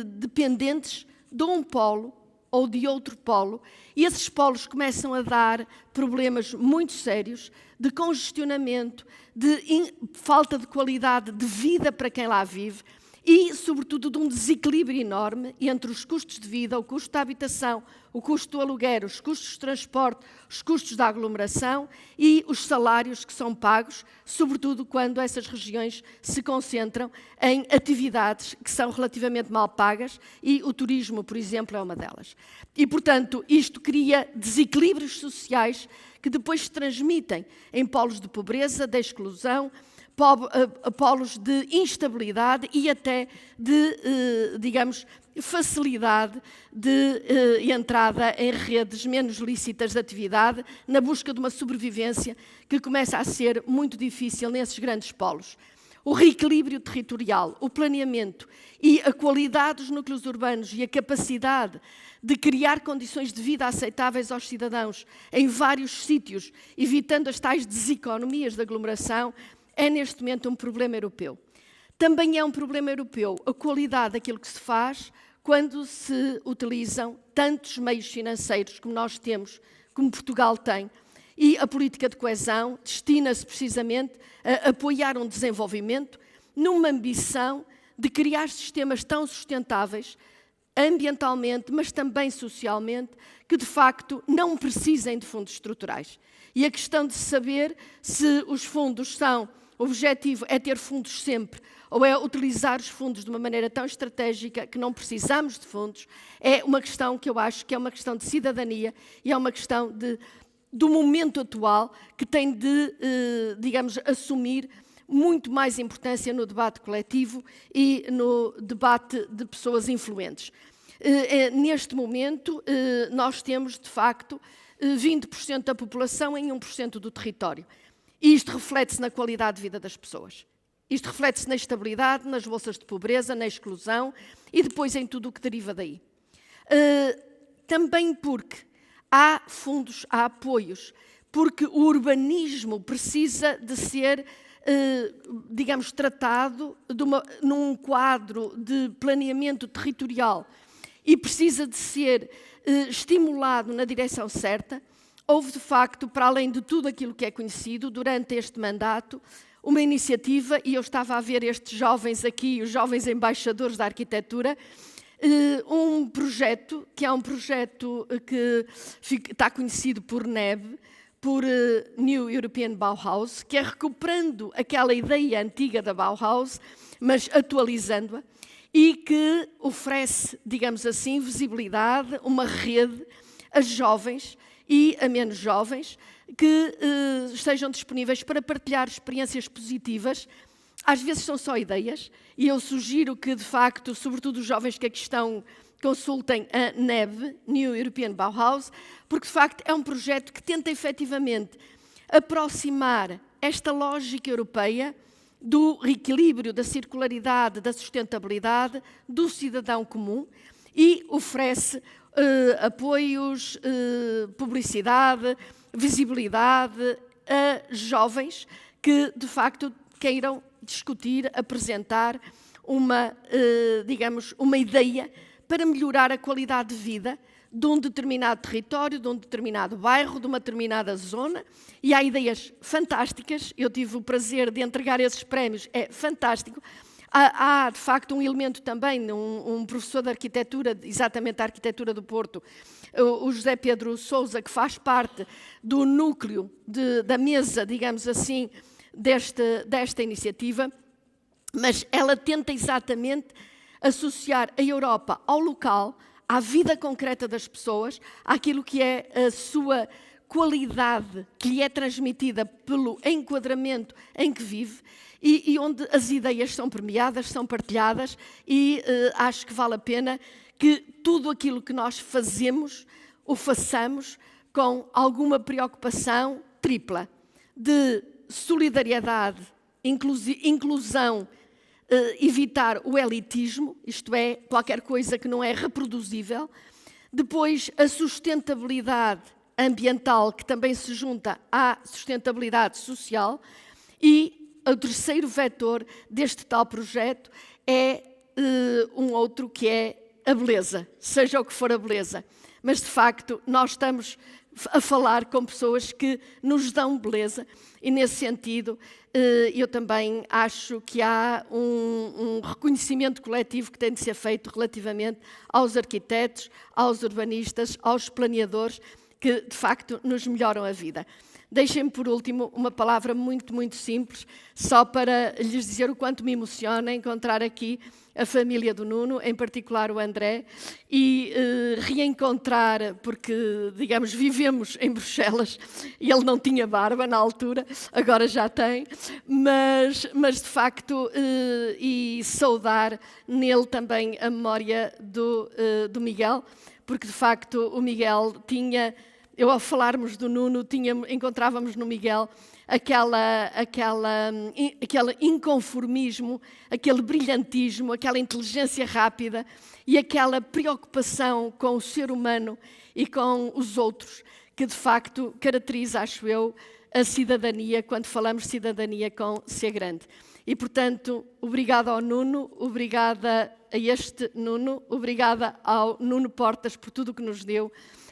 dependentes de um polo ou de outro polo, e esses polos começam a dar problemas muito sérios de congestionamento, de falta de qualidade de vida para quem lá vive e, sobretudo, de um desequilíbrio enorme entre os custos de vida, o custo da habitação, o custo do aluguer, os custos de transporte, os custos da aglomeração e os salários que são pagos, sobretudo quando essas regiões se concentram em atividades que são relativamente mal pagas, e o turismo, por exemplo, é uma delas. E, portanto, isto cria desequilíbrios sociais que depois se transmitem em polos de pobreza, de exclusão, polos de instabilidade e até de, digamos, facilidade de entrada em redes menos lícitas de atividade, na busca de uma sobrevivência que começa a ser muito difícil nesses grandes polos. O reequilíbrio territorial, o planeamento e a qualidade dos núcleos urbanos e a capacidade de criar condições de vida aceitáveis aos cidadãos em vários sítios, evitando as tais deseconomias de aglomeração, é neste momento um problema europeu. Também é um problema europeu a qualidade daquilo que se faz quando se utilizam tantos meios financeiros como nós temos, como Portugal tem, e a política de coesão destina-se precisamente a apoiar um desenvolvimento numa ambição de criar sistemas tão sustentáveis, ambientalmente, mas também socialmente, que de facto não precisem de fundos estruturais. E a questão de saber se os fundos são, o objetivo é ter fundos sempre, ou é utilizar os fundos de uma maneira tão estratégica que não precisamos de fundos, é uma questão que eu acho que é uma questão de cidadania e é uma questão do momento atual que tem de, digamos, assumir muito mais importância no debate coletivo e no debate de pessoas influentes. Neste momento, nós temos, de facto, 20% da população em 1% do território. E isto reflete-se na qualidade de vida das pessoas. Isto reflete-se na estabilidade, nas bolsas de pobreza, na exclusão e depois em tudo o que deriva daí. Também porque há fundos, há apoios, porque o urbanismo precisa de ser, digamos, tratado num quadro de planeamento territorial e precisa de ser estimulado na direção certa. Houve, de facto, para além de tudo aquilo que é conhecido, durante este mandato, uma iniciativa, e eu estava a ver estes jovens aqui, os jovens embaixadores da arquitetura, um projeto, que é um projeto que está conhecido por NEB, por New European Bauhaus, que é recuperando aquela ideia antiga da Bauhaus, mas atualizando-a, e que oferece, digamos assim, visibilidade, uma rede a jovens e a menos jovens que estejam disponíveis para partilhar experiências positivas. Às vezes são só ideias, e eu sugiro que, de facto, sobretudo os jovens que aqui estão, consultem a NEB, New European Bauhaus, porque, de facto, é um projeto que tenta, efetivamente, aproximar esta lógica europeia do equilíbrio, da circularidade, da sustentabilidade, do cidadão comum, e oferece apoios, publicidade, visibilidade, a jovens que, de facto, queiram discutir, apresentar digamos, uma ideia para melhorar a qualidade de vida de um determinado território, de um determinado bairro, de uma determinada zona, e há ideias fantásticas. Eu tive o prazer de entregar esses prémios, é fantástico. Há de facto, um elemento também, um professor de arquitetura, exatamente da arquitetura do Porto, o José Pedro Sousa, que faz parte do núcleo da mesa, digamos assim, desta iniciativa, mas ela tenta exatamente associar a Europa ao local, à vida concreta das pessoas, àquilo que é a sua qualidade que lhe é transmitida pelo enquadramento em que vive e onde as ideias são premiadas, são partilhadas e acho que vale a pena que tudo aquilo que nós fazemos, o façamos com alguma preocupação tripla de solidariedade, inclusão, evitar o elitismo, isto é, qualquer coisa que não é reproduzível. Depois, a sustentabilidade ambiental, que também se junta à sustentabilidade social. E o terceiro vetor deste tal projeto é um outro, que é a beleza, seja o que for a beleza. Mas, de facto, nós estamos a falar com pessoas que nos dão beleza e, nesse sentido, eu também acho que há um reconhecimento coletivo que tem de ser feito relativamente aos arquitetos, aos urbanistas, aos planeadores, que, de facto, nos melhoram a vida. Deixem-me, por último, uma palavra muito, muito simples, só para lhes dizer o quanto me emociona encontrar aqui a família do Nuno, em particular o André, e reencontrar, porque, digamos, vivemos em Bruxelas, e ele não tinha barba na altura, agora já tem, mas de facto, e saudar nele também a memória do Miguel, porque, de facto, o Miguel tinha... Eu, ao falarmos do Nuno, encontrávamos no Miguel aquele inconformismo, aquele brilhantismo, aquela inteligência rápida e aquela preocupação com o ser humano e com os outros, que de facto caracteriza, acho eu, a cidadania, quando falamos de cidadania com C grande. E, portanto, obrigada ao Nuno, obrigada a este Nuno, obrigada ao Nuno Portas por tudo o que nos deu.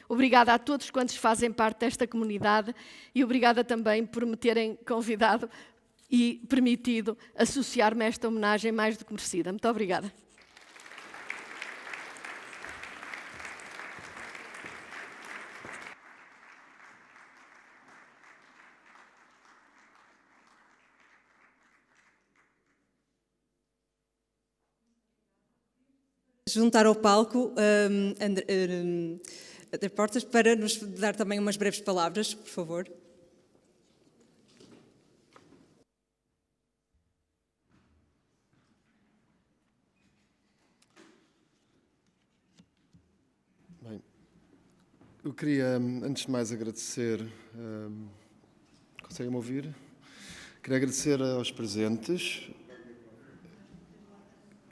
Obrigada a todos quantos fazem parte desta comunidade e obrigada também por me terem convidado e permitido associar-me a esta homenagem mais do que merecida. Muito obrigada. Juntar ao palco André Portas para nos dar também umas breves palavras, por favor. Bem, eu queria, antes de mais, agradecer... Conseguem-me ouvir? Queria agradecer aos presentes,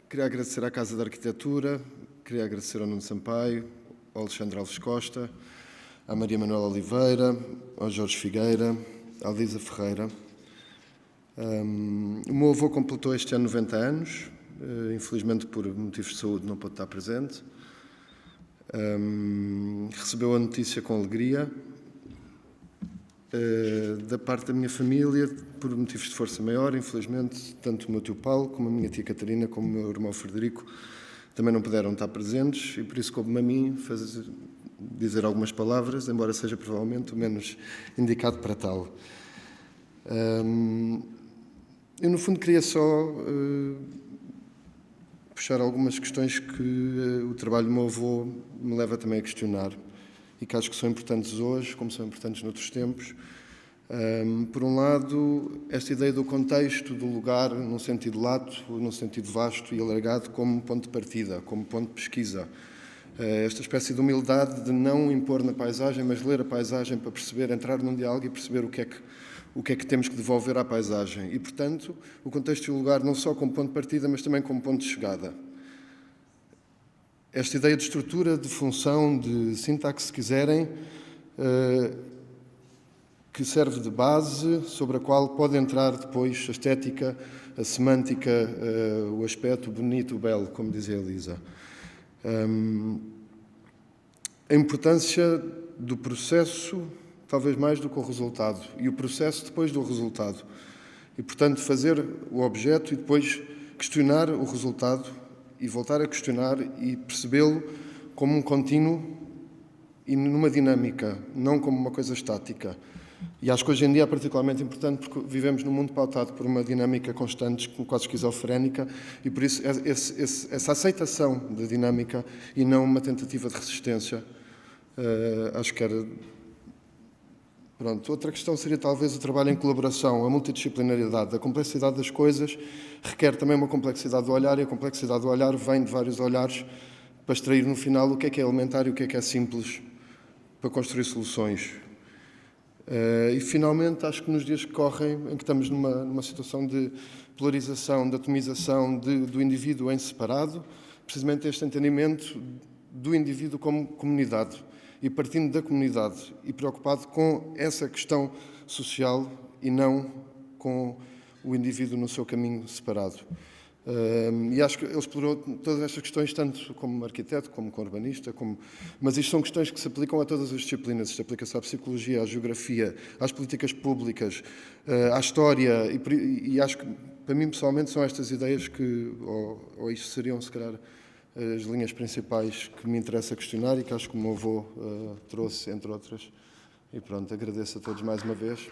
queria agradecer à Casa da Arquitetura, queria agradecer ao Nuno Sampaio, ao Alexandre Alves Costa, à Maria Manuela Oliveira, ao Jorge Figueira, à Lisa Ferreira. O meu avô completou este ano 90 anos, infelizmente por motivos de saúde não pôde estar presente. Recebeu a notícia com alegria. Da parte da minha família, por motivos de força maior, infelizmente, tanto o meu tio Paulo, como a minha tia Catarina, como o meu irmão Frederico, também não puderam estar presentes e por isso coube-me a mim dizer algumas palavras, embora seja provavelmente o menos indicado para tal. Eu, no fundo, queria só puxar algumas questões que o trabalho do meu avô me leva também a questionar e que acho que são importantes hoje, como são importantes noutros tempos. Por um lado, esta ideia do contexto, do lugar, num sentido lato, num sentido vasto e alargado, como ponto de partida, como ponto de pesquisa. Esta espécie de humildade de não impor na paisagem, mas ler a paisagem para perceber, entrar num diálogo e perceber o que é que temos que devolver à paisagem. E, portanto, o contexto e o lugar não só como ponto de partida, mas também como ponto de chegada. Esta ideia de estrutura, de função, de sintaxe, se quiserem, que serve de base sobre a qual pode entrar depois a estética, a semântica, o aspecto bonito, o belo, como dizia a Elisa. A importância do processo, talvez mais do que o resultado, e o processo depois do resultado. E, portanto, fazer o objeto e depois questionar o resultado e voltar a questionar e percebê-lo como um contínuo e numa dinâmica, não como uma coisa estática. E acho que hoje em dia é particularmente importante porque vivemos num mundo pautado por uma dinâmica constante, quase esquizofrénica, e por isso essa aceitação da dinâmica e não uma tentativa de resistência, acho que era... Pronto. Outra questão seria talvez o trabalho em colaboração, a multidisciplinaridade. A complexidade das coisas requer também uma complexidade do olhar, e a complexidade do olhar vem de vários olhares para extrair no final o que é elementar e o que é simples para construir soluções. E finalmente, acho que nos dias que correm, em que estamos numa situação de polarização, de atomização do indivíduo em separado, precisamente este entendimento do indivíduo como comunidade, e partindo da comunidade e preocupado com essa questão social e não com o indivíduo no seu caminho separado. E acho que ele explorou todas estas questões, tanto como arquiteto, como urbanista, mas isto são questões que se aplicam a todas as disciplinas. Isto aplica-se à psicologia, à geografia, às políticas públicas, à história, e acho que, para mim, pessoalmente, são estas ideias que, ou isto seriam, se calhar, as linhas principais que me interessa questionar e que acho que o meu avô trouxe, entre outras. E pronto, agradeço a todos mais uma vez.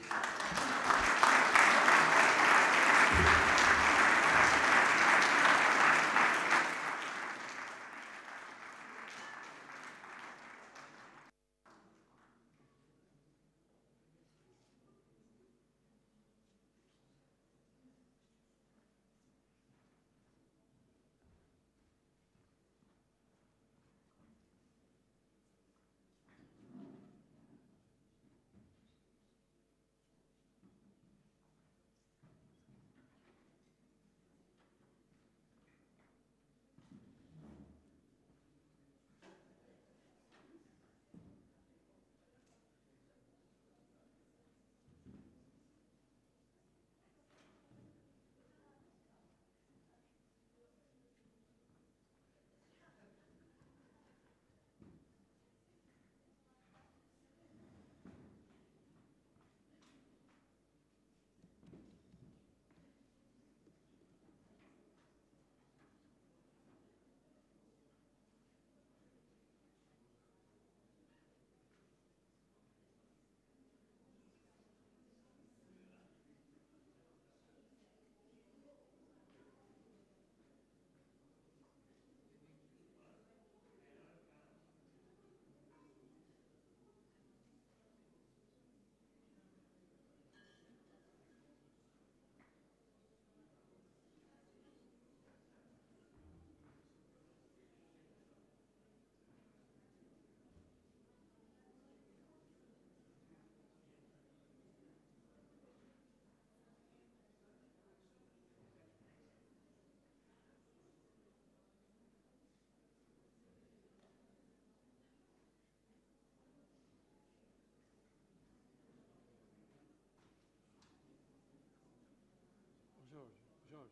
Jorge,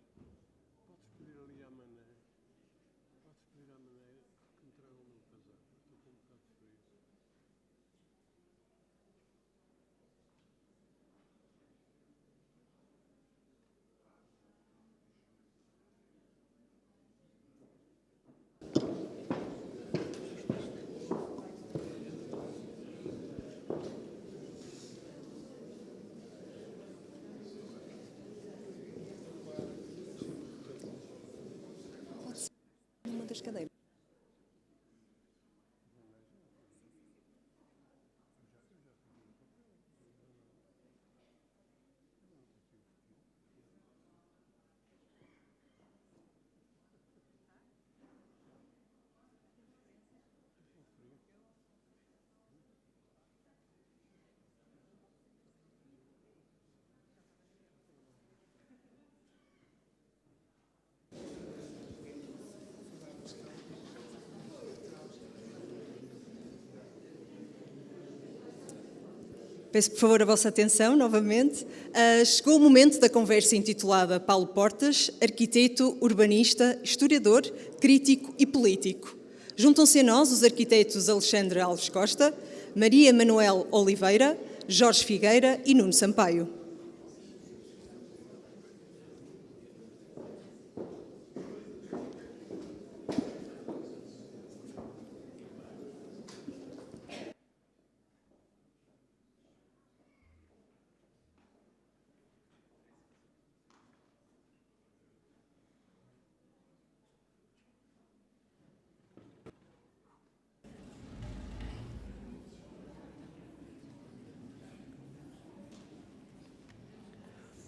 podes pedir ali à Mané? Podes pedir à Mané que me traga o meu casaco? Estou com um bocado de frio. Uma das cadeiras. Peço, por favor, a vossa atenção novamente. Chegou o momento da conversa intitulada Paulo Portas, arquiteto, urbanista, historiador, crítico e político. Juntam-se a nós os arquitetos Alexandre Alves Costa, Maria Manuel Oliveira, Jorge Figueira e Nuno Sampaio.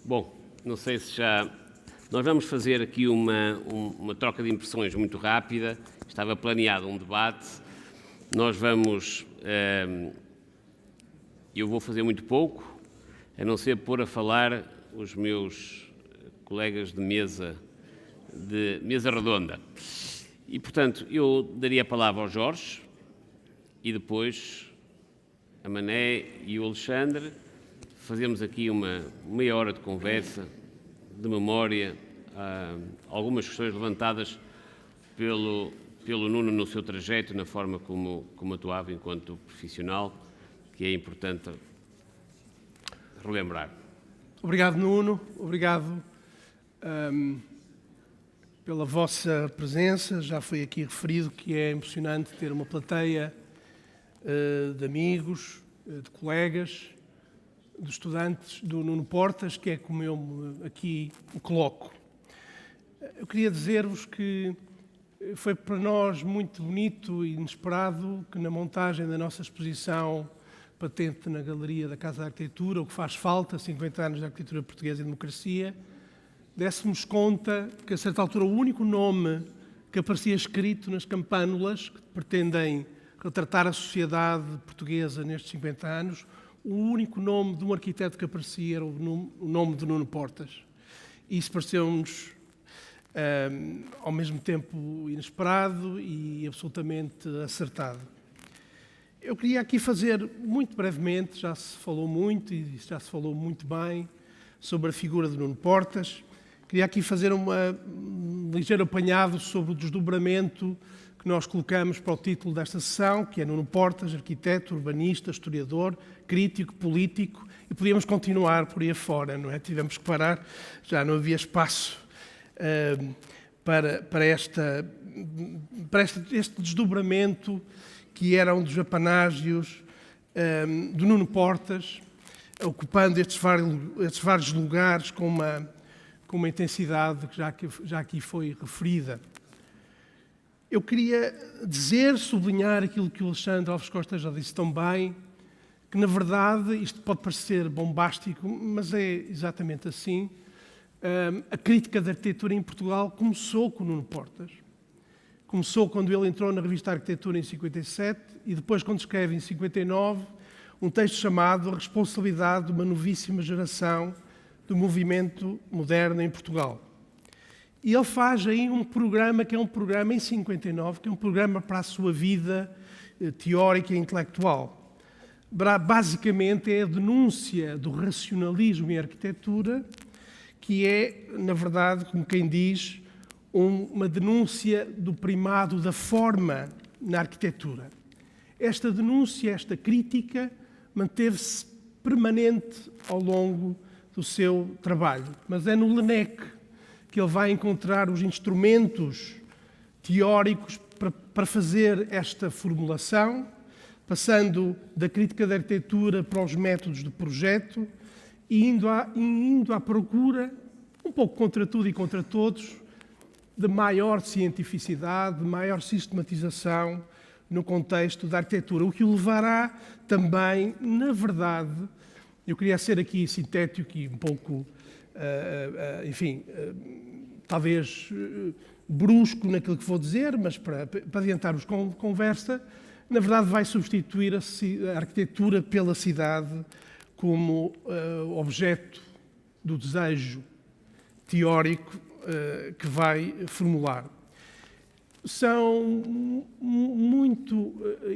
Bom, não sei se já... Nós vamos fazer aqui uma troca de impressões muito rápida. Estava planeado um debate. Nós vamos... eu vou fazer muito pouco, a não ser pôr a falar os meus colegas de mesa redonda. E, portanto, eu daria a palavra ao Jorge e depois a Mané e o Alexandre. Fazemos aqui uma meia hora de conversa, de memória, algumas questões levantadas pelo Nuno no seu trajeto, na forma como atuava enquanto profissional, que é importante relembrar. Obrigado, Nuno. Obrigado pela vossa presença. Já foi aqui referido que é emocionante ter uma plateia de amigos, de colegas, de estudantes do Nuno Portas, que é como eu aqui o coloco. Eu queria dizer-vos que foi para nós muito bonito e inesperado que na montagem da nossa exposição patente na Galeria da Casa da Arquitetura, o que faz falta, 50 anos de arquitetura portuguesa e democracia, dessemos conta que a certa altura o único nome que aparecia escrito nas campânulas que pretendem retratar a sociedade portuguesa nestes 50 anos, o único nome de um arquiteto que aparecia era o nome de Nuno Portas. E isso pareceu-nos ao mesmo tempo inesperado e absolutamente acertado. Eu queria aqui fazer, muito brevemente, já se falou muito e já se falou muito bem sobre a figura de Nuno Portas. Queria aqui fazer um ligeiro apanhado sobre o desdobramento que nós colocamos para o título desta sessão, que é Nuno Portas, arquiteto, urbanista, historiador, crítico, político, e podíamos continuar por aí afora, não é? Tivemos que parar, já não havia espaço para este desdobramento que era um dos apanágios do Nuno Portas, ocupando estes vários lugares com uma intensidade que já aqui foi referida. Eu queria sublinhar aquilo que o Alexandre Alves Costa já disse tão bem, que na verdade, isto pode parecer bombástico, mas é exatamente assim, a crítica da arquitetura em Portugal começou com o Nuno Portas. Começou quando ele entrou na revista Arquitetura em 57 e depois quando escreve em 59 um texto chamado A Responsabilidade de uma Novíssima Geração do Movimento Moderno em Portugal. E ele faz aí um programa que é um programa em 59, que é um programa para a sua vida teórica e intelectual. Basicamente é a denúncia do racionalismo em arquitetura, que é, na verdade, como quem diz, uma denúncia do primado da forma na arquitetura. Esta denúncia, esta crítica, manteve-se permanente ao longo do seu trabalho. Mas é no LENEC que ele vai encontrar os instrumentos teóricos para fazer esta formulação, passando da crítica da arquitetura para os métodos de projeto e indo à procura, um pouco contra tudo e contra todos, de maior cientificidade, de maior sistematização no contexto da arquitetura, o que o levará também, na verdade, eu queria ser aqui sintético e um pouco, talvez brusco naquilo que vou dizer, mas para adiantarmos conversa, na verdade vai substituir a arquitetura pela cidade como objeto do desejo teórico que vai formular. são muito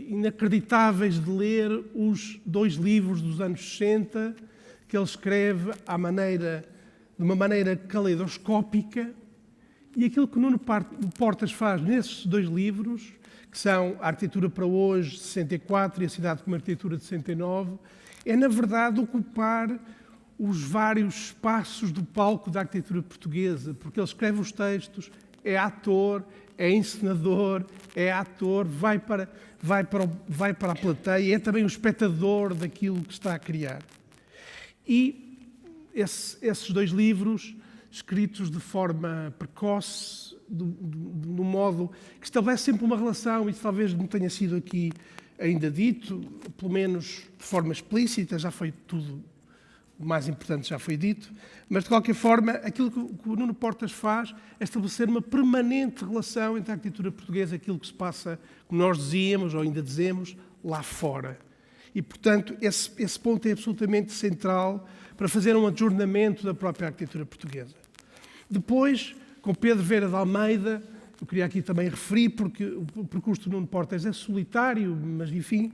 inacreditáveis de ler os 2 livros dos anos 60 que ele escreve de uma maneira caleidoscópica, e aquilo que Nuno Portas faz nesses 2 livros, que são A Arquitetura para Hoje, de 64, e A Cidade como Arquitetura, de 69, é, na verdade, ocupar os vários espaços do palco da arquitetura portuguesa, porque ele escreve os textos, é ator, é encenador, é ator, vai para a plateia, é também o espectador daquilo que está a criar. E esses 2 livros, escritos de forma precoce, no modo que estabelece sempre uma relação, isso talvez não tenha sido aqui ainda dito, pelo menos de forma explícita, já foi tudo o mais importante já foi dito, mas de qualquer forma, aquilo que o Nuno Portas faz é estabelecer uma permanente relação entre a arquitetura portuguesa e aquilo que se passa, como nós dizíamos, ou ainda dizemos, lá fora. E, portanto, esse ponto é absolutamente central para fazer um ajornamento da própria arquitetura portuguesa. Depois, com Pedro Vieira de Almeida, eu queria aqui também referir, porque o percurso do Nuno Portas é solitário, mas, enfim,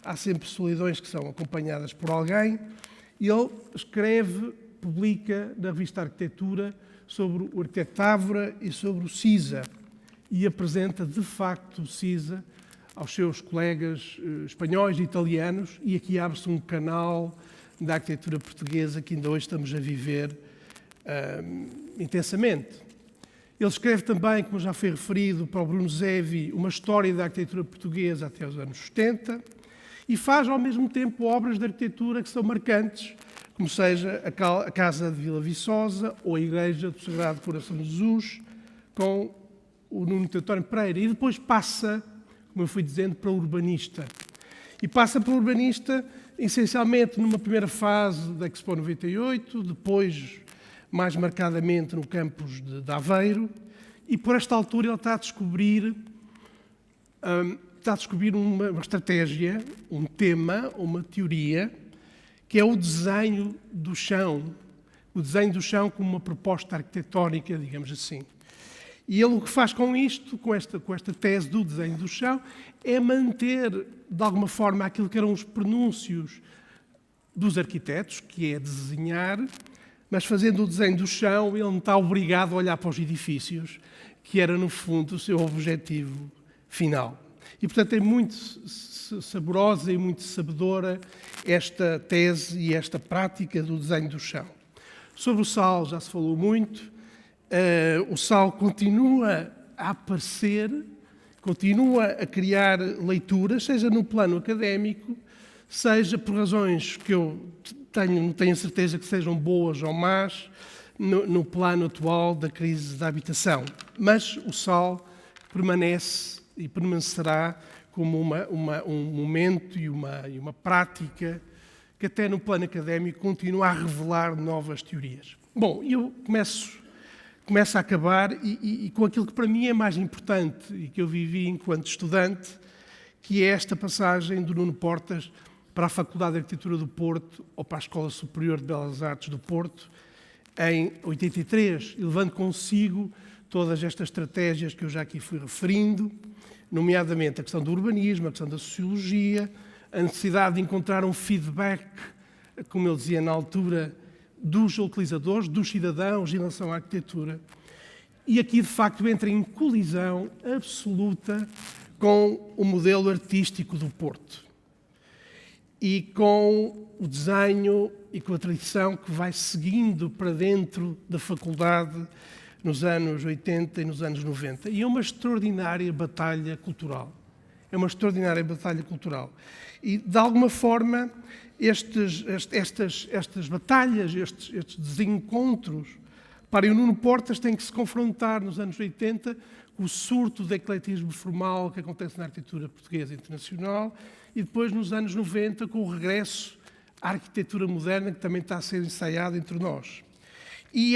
há sempre solidões que são acompanhadas por alguém. Ele escreve, publica na revista Arquitetura sobre o arquiteto Távora e sobre o CISA, e apresenta, de facto, o CISA aos seus colegas espanhóis e italianos, e aqui abre-se um canal da arquitetura portuguesa que ainda hoje estamos a viver intensamente. Ele escreve também, como já foi referido, para o Bruno Zevi, uma história da arquitetura portuguesa até os anos 70, e faz, ao mesmo tempo, obras de arquitetura que são marcantes, como seja a Casa de Vila Viçosa ou a Igreja do Sagrado Coração de Jesus, com o Nuno Teotónio Pereira. E depois passa, como eu fui dizendo, para o urbanista. E passa para o urbanista, essencialmente, numa primeira fase da Expo 98, depois, mais marcadamente, no campus de Aveiro, e por esta altura ele está a descobrir uma estratégia, um tema, uma teoria, que é o desenho do chão como uma proposta arquitetónica, digamos assim. E ele o que faz com isto, com esta tese do desenho do chão, é manter, de alguma forma, aquilo que eram os prenúncios dos arquitetos, que é desenhar, mas fazendo o desenho do chão, ele não está obrigado a olhar para os edifícios, que era, no fundo, o seu objetivo final. E, portanto, é muito saborosa e muito sabedora esta tese e esta prática do desenho do chão. Sobre o Sal já se falou muito. O Sal continua a aparecer, continua a criar leituras, seja no plano académico, seja por razões que eu não tenho certeza que sejam boas ou más, no plano atual da crise da habitação. Mas o Sal permanece e permanecerá como um momento e uma prática que até no plano académico continua a revelar novas teorias. Bom, eu começo a acabar e com aquilo que para mim é mais importante e que eu vivi enquanto estudante, que é esta passagem do Nuno Portas para a Faculdade de Arquitetura do Porto ou para a Escola Superior de Belas Artes do Porto em 83, levando consigo todas estas estratégias que eu já aqui fui referindo, nomeadamente a questão do urbanismo, a questão da sociologia, a necessidade de encontrar um feedback, como ele dizia na altura, dos utilizadores, dos cidadãos em relação à arquitetura. E aqui, de facto, entra em colisão absoluta com o modelo artístico do Porto e com o desenho e com a tradição que vai seguindo para dentro da faculdade nos anos 80 e nos anos 90. E é uma extraordinária batalha cultural. É uma extraordinária batalha cultural. E, de alguma forma, estas batalhas, estes desencontros, para o Nuno Portas tem que se confrontar nos anos 80 com o surto do ecletismo formal que acontece na arquitetura portuguesa e internacional e depois, nos anos 90, com o regresso à arquitetura moderna que também está a ser ensaiada entre nós. E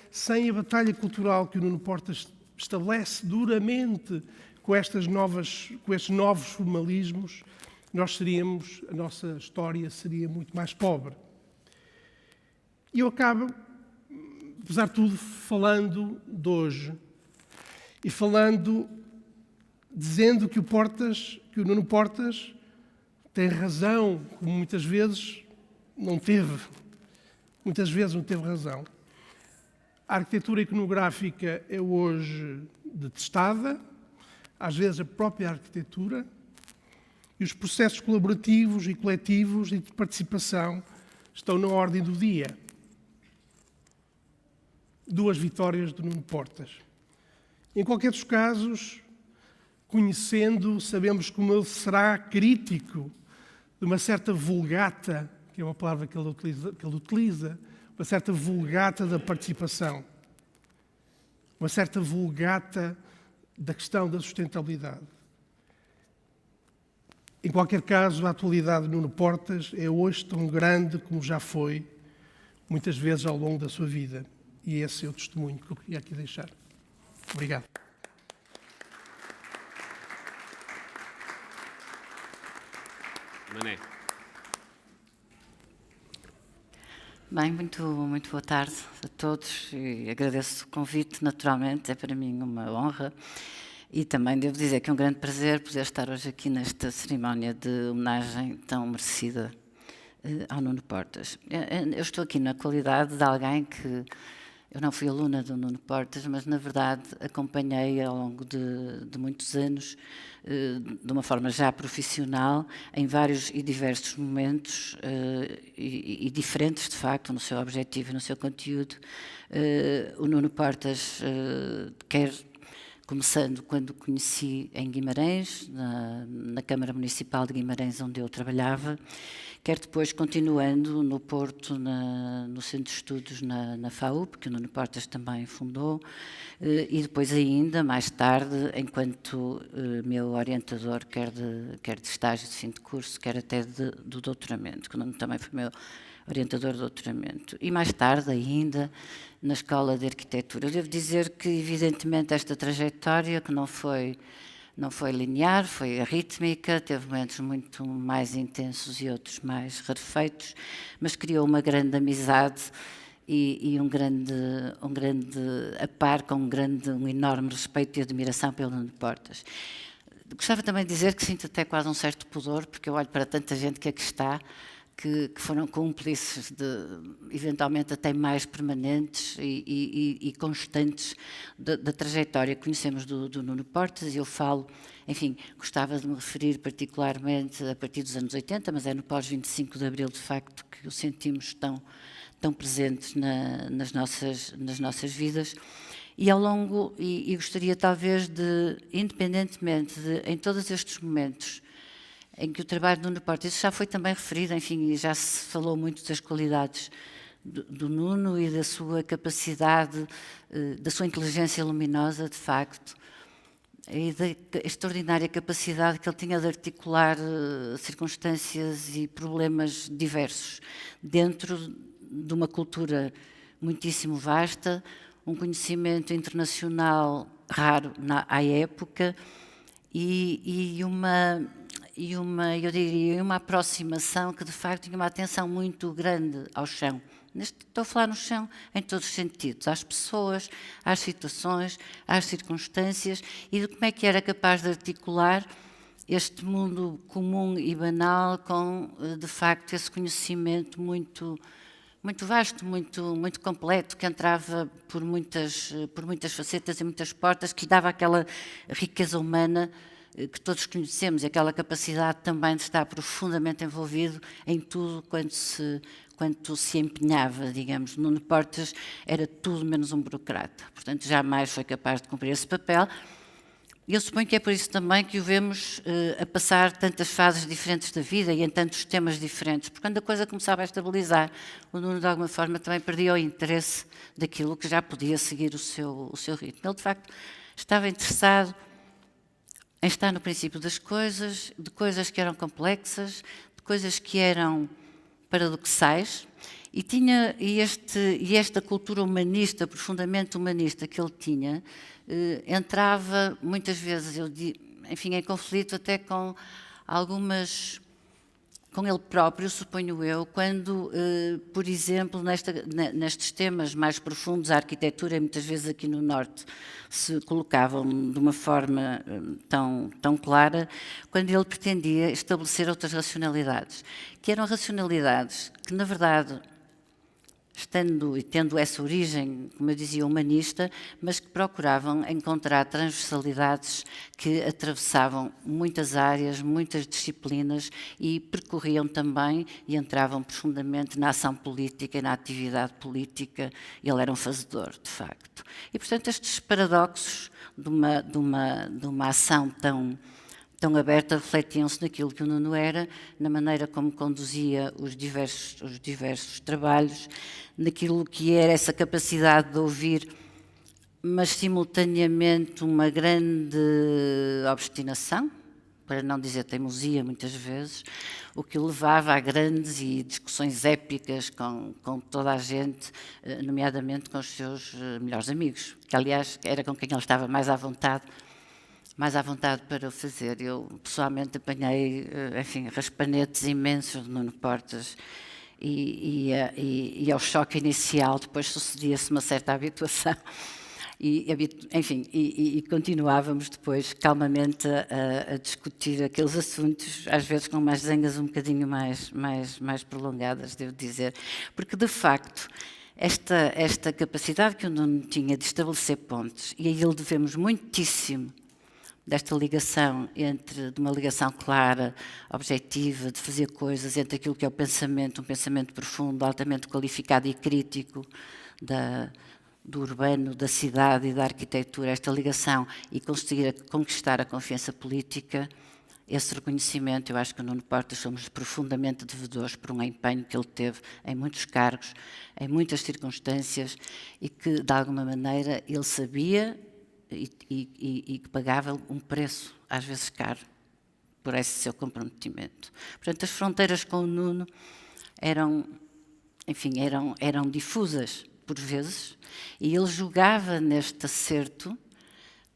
sem a batalha cultural que o Nuno Portas estabelece duramente com estes novos formalismos, a nossa história seria muito mais pobre. E eu acabo, apesar de tudo, falando de hoje. e falando, dizendo que o Nuno Portas tem razão, como muitas vezes não teve. Muitas vezes não teve razão. A arquitetura iconográfica é hoje detestada, às vezes a própria arquitetura, e os processos colaborativos e coletivos e de participação estão na ordem do dia. 2 vitórias do Nuno Portas. Em qualquer dos casos, conhecendo, sabemos como ele será crítico de uma certa vulgata, que é uma palavra que ele utiliza, uma certa vulgata da participação, uma certa vulgata da questão da sustentabilidade. Em qualquer caso, a atualidade de Nuno Portas é hoje tão grande como já foi, muitas vezes ao longo da sua vida. E esse é o testemunho que eu queria aqui deixar. Obrigado. Mané. Bem, muito boa tarde a todos e agradeço o convite, naturalmente, é para mim uma honra e também devo dizer que é um grande prazer poder estar hoje aqui nesta cerimónia de homenagem tão merecida ao Nuno Portas. Eu estou aqui na qualidade de alguém que eu não fui aluna do Nuno Portas, mas na verdade acompanhei ao longo de muitos anos, de uma forma já profissional, em vários e diversos momentos e diferentes de facto no seu objetivo e no seu conteúdo. O Nuno Portas, quer começando quando o conheci em Guimarães, na Câmara Municipal de Guimarães, onde eu trabalhava, quer depois continuando no Porto, no Centro de Estudos na FAUP, que o Nuno Portas também fundou, e depois ainda, mais tarde, enquanto meu orientador, quer de estágio de fim de curso, quer até do doutoramento, que o Nuno também foi meu orientador de doutoramento. E mais tarde ainda, na Escola de Arquitetura. Eu devo dizer que, evidentemente, esta trajetória, que não foi linear, foi arrítmica, teve momentos muito mais intensos e outros mais rarefeitos, mas criou uma grande amizade e um grande a par com um enorme respeito e admiração pelo Nuno Portas. Gostava também de dizer que sinto até quase um certo pudor, porque eu olho para tanta gente que aqui está, que foram cúmplices eventualmente até mais permanentes e constantes da trajetória que conhecemos do Nuno Portas, e eu falo, enfim, gostava de me referir particularmente a partir dos anos 80, mas é no pós-25 de Abril, de facto, que o sentimos tão presentes nas nossas vidas. E ao longo, e gostaria talvez de, independentemente em todos estes momentos, em que o trabalho do Nuno Portas, isso já foi também referido, enfim, já se falou muito das qualidades do Nuno e da sua capacidade, da sua inteligência luminosa, de facto, e da extraordinária capacidade que ele tinha de articular circunstâncias e problemas diversos dentro de uma cultura muitíssimo vasta, um conhecimento internacional raro à época e eu diria, uma aproximação que de facto tinha uma atenção muito grande ao chão. Estou a falar no chão em todos os sentidos, às pessoas, às situações, às circunstâncias, e de como é que era capaz de articular este mundo comum e banal com, de facto, esse conhecimento muito vasto, muito completo, que entrava por muitas facetas e muitas portas, que lhe dava aquela riqueza humana que todos conhecemos, e aquela capacidade também de estar profundamente envolvido em tudo quanto se empenhava, digamos. Nuno Portas era tudo menos um burocrata, portanto jamais foi capaz de cumprir esse papel. E eu suponho que é por isso também que o vemos a passar tantas fases diferentes da vida e em tantos temas diferentes, porque quando a coisa começava a estabilizar, o Nuno de alguma forma também perdia o interesse daquilo que já podia seguir o seu ritmo. Ele de facto estava interessado em estar no princípio das coisas, de coisas que eram complexas, de coisas que eram paradoxais, e esta cultura humanista, profundamente humanista que ele tinha, entrava muitas vezes, enfim, em conflito até com algumas com ele próprio, suponho eu, quando, por exemplo, nestes temas mais profundos, a arquitetura, muitas vezes aqui no Norte, se colocavam de uma forma tão clara, quando ele pretendia estabelecer outras racionalidades, que eram racionalidades que, na verdade, estando e tendo essa origem, como eu dizia, humanista, mas que procuravam encontrar transversalidades que atravessavam muitas áreas, muitas disciplinas e percorriam também e entravam profundamente na ação política e na atividade política. Ele era um fazedor, de facto. E, portanto, estes paradoxos de uma ação tão aberta refletiam-se naquilo que o Nuno era, na maneira como conduzia os diversos trabalhos, naquilo que era essa capacidade de ouvir, mas simultaneamente uma grande obstinação, para não dizer teimosia muitas vezes, o que o levava a grandes discussões épicas com toda a gente, nomeadamente com os seus melhores amigos, que aliás era com quem ele estava mais à vontade para o fazer. Eu, pessoalmente, apanhei, enfim, raspanetes imensos de Nuno Portas e ao choque inicial, depois sucedia-se uma certa habituação e continuávamos depois calmamente a discutir aqueles assuntos, às vezes com umas zangas um bocadinho mais prolongadas, devo dizer, porque, de facto, esta capacidade que o Nuno tinha de estabelecer pontes, e a ele devemos muitíssimo desta ligação de uma ligação clara, objetiva, de fazer coisas entre aquilo que é o pensamento, um pensamento profundo, altamente qualificado e crítico do urbano, da cidade e da arquitetura, esta ligação e conseguir conquistar a confiança política, esse reconhecimento, eu acho que o Nuno Portas somos profundamente devedores por um empenho que ele teve em muitos cargos, em muitas circunstâncias e que, de alguma maneira, ele sabia e que pagava um preço, às vezes caro, por esse seu comprometimento. Portanto, as fronteiras com o Nuno eram difusas, por vezes, e ele jogava neste acerto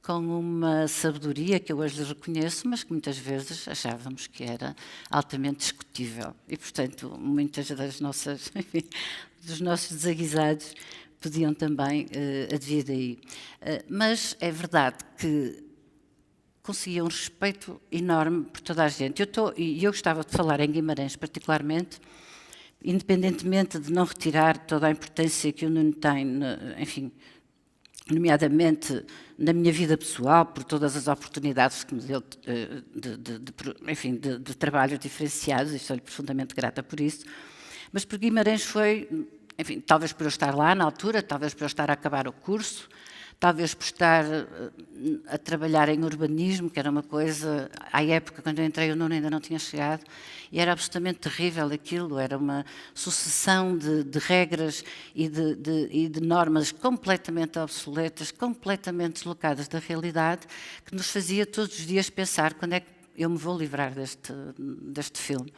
com uma sabedoria que eu hoje lhe reconheço, mas que muitas vezes achávamos que era altamente discutível. E, portanto, muitas dos nossos desaguisados podiam também advir daí. Mas é verdade que conseguia um respeito enorme por toda a gente. Eu gostava de falar em Guimarães particularmente, independentemente de não retirar toda a importância que o Nuno tem, enfim, nomeadamente na minha vida pessoal, por todas as oportunidades que me deu de trabalhos diferenciados, e sou-lhe profundamente grata por isso, mas por Guimarães foi, enfim, talvez por eu estar lá na altura, talvez por eu estar a acabar o curso, talvez por estar a trabalhar em urbanismo, que era uma coisa, à época, quando eu entrei, o Nuno ainda não tinha chegado, e era absolutamente terrível aquilo, era uma sucessão de regras e de normas completamente obsoletas, completamente deslocadas da realidade, que nos fazia todos os dias pensar quando é que eu me vou livrar deste filme.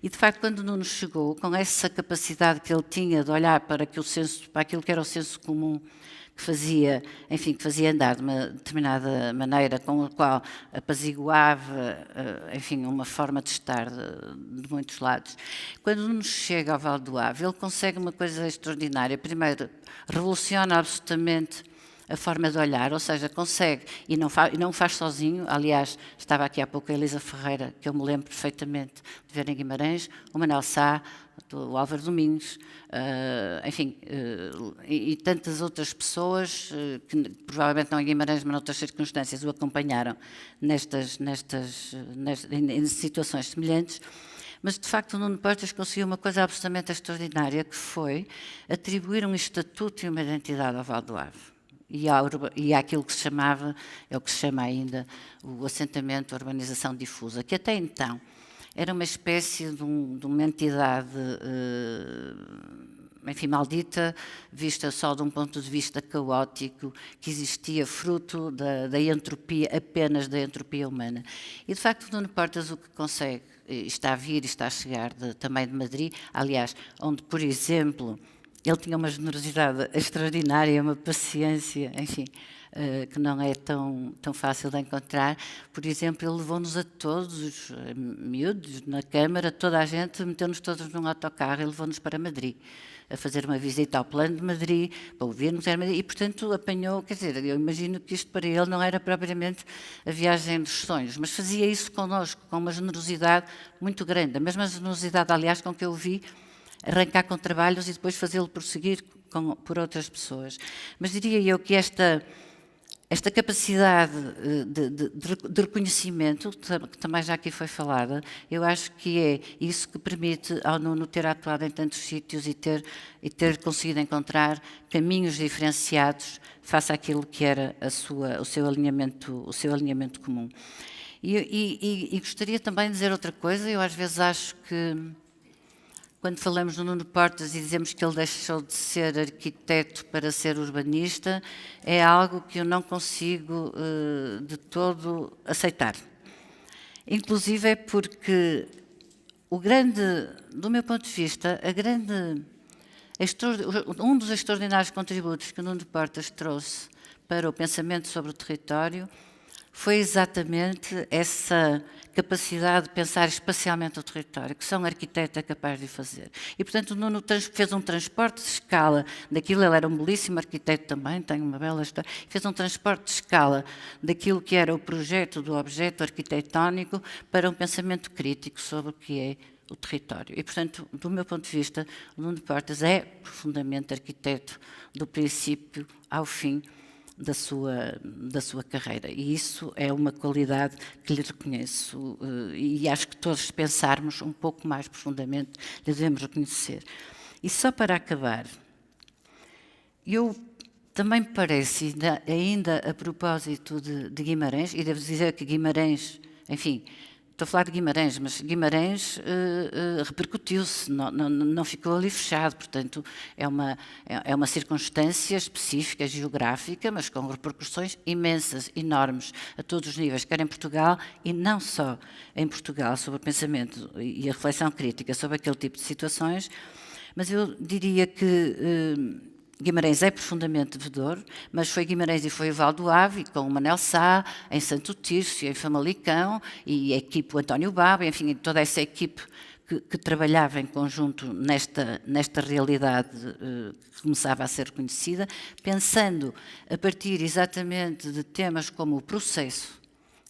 E, de facto, quando o Nuno chegou, com essa capacidade que ele tinha de olhar para aquilo que era o senso comum, que fazia andar de uma determinada maneira, com a qual apaziguava, enfim, uma forma de estar de muitos lados. Quando o Nuno chega ao Val do Ave, ele consegue uma coisa extraordinária. Primeiro, revoluciona absolutamente a forma de olhar, ou seja, consegue, e não o faz sozinho. Aliás, estava aqui há pouco a Elisa Ferreira, que eu me lembro perfeitamente de ver em Guimarães, o Manuel Sá, o Álvaro Domingos, enfim, e tantas outras pessoas que provavelmente não em Guimarães, mas noutras circunstâncias o acompanharam em situações semelhantes. Mas, de facto, o Nuno Portas conseguiu uma coisa absolutamente extraordinária, que foi atribuir um estatuto e uma identidade ao Val do Ave. E àquilo que se chamava, é o que se chama ainda, o assentamento, a urbanização difusa, que até então era uma espécie de uma entidade, enfim, maldita, vista só de um ponto de vista caótico, que existia fruto da entropia, apenas da entropia humana. E, de facto, o Nuno Portas o que consegue, está a vir e está a chegar também de Madrid, aliás, onde, por exemplo, ele tinha uma generosidade extraordinária, uma paciência, enfim, que não é tão fácil de encontrar. Por exemplo, ele levou-nos a todos, os miúdos, na Câmara, toda a gente, meteu-nos todos num autocarro e levou-nos para Madrid, a fazer uma visita ao Plano de Madrid, para ouvirmos e, portanto, apanhou, quer dizer, eu imagino que isto para ele não era propriamente a viagem dos sonhos, mas fazia isso connosco, com uma generosidade muito grande, a mesma generosidade, aliás, com que eu o vi arrancar com trabalhos e depois fazê-lo prosseguir por outras pessoas. Mas diria eu que esta capacidade de reconhecimento, que também já aqui foi falada, eu acho que é isso que permite ao Nuno ter atuado em tantos sítios e ter conseguido encontrar caminhos diferenciados face àquilo que era o seu alinhamento comum. E gostaria também de dizer outra coisa, eu às vezes acho que quando falamos do Nuno Portas e dizemos que ele deixou de ser arquiteto para ser urbanista, é algo que eu não consigo de todo aceitar. Inclusive é porque do meu ponto de vista, um dos extraordinários contributos que o Nuno Portas trouxe para o pensamento sobre o território foi exatamente essa capacidade de pensar espacialmente o território, que só um arquiteto é capaz de fazer. E, portanto, o Nuno fez um transporte de escala daquilo, ele era um belíssimo arquiteto também, tem uma bela história, fez um transporte de escala daquilo que era o projeto do objeto arquitetónico para um pensamento crítico sobre o que é o território. E, portanto, do meu ponto de vista, o Nuno Portas é profundamente arquiteto do princípio ao fim da sua carreira. E isso é uma qualidade que lhe reconheço e acho que todos, se pensarmos um pouco mais profundamente, lhe devemos reconhecer. E só para acabar, eu também me parece, ainda a propósito de Guimarães, e devo dizer que Guimarães, enfim, estou a falar de Guimarães, mas Guimarães repercutiu-se, não ficou ali fechado, portanto é uma circunstância específica, geográfica, mas com repercussões imensas, enormes, a todos os níveis, quer em Portugal e não só em Portugal, sobre o pensamento e a reflexão crítica sobre aquele tipo de situações, mas eu diria que Guimarães é profundamente devedor, mas foi Guimarães e foi o Val do Ave, com o Manel Sá, em Santo Tirso, em Famalicão, e a equipe o António Baba, enfim, toda essa equipe que trabalhava em conjunto nesta realidade que começava a ser reconhecida, pensando a partir exatamente de temas como o processo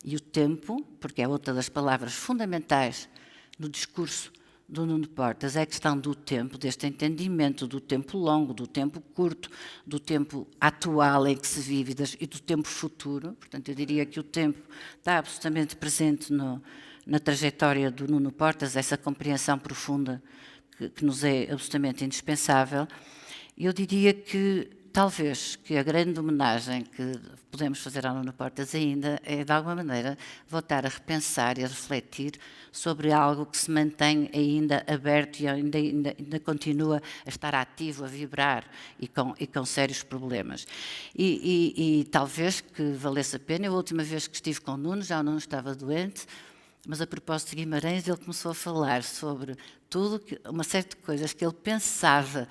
e o tempo, porque é outra das palavras fundamentais no discurso do Nuno Portas, é a questão do tempo, deste entendimento do tempo longo, do tempo curto, do tempo atual em que se vive e do tempo futuro. Portanto, eu diria que o tempo está absolutamente presente na trajetória do Nuno Portas, essa compreensão profunda que nos é absolutamente indispensável. Eu diria que talvez que a grande homenagem que podemos fazer ao Nuno Portas ainda é, de alguma maneira, voltar a repensar e a refletir sobre algo que se mantém ainda aberto e ainda continua a estar ativo, a vibrar e com sérios problemas. E talvez que valesse a pena. Eu, a última vez que estive com o Nuno, já o Nuno estava doente, mas a propósito de Guimarães, ele começou a falar sobre uma série de coisas que ele pensava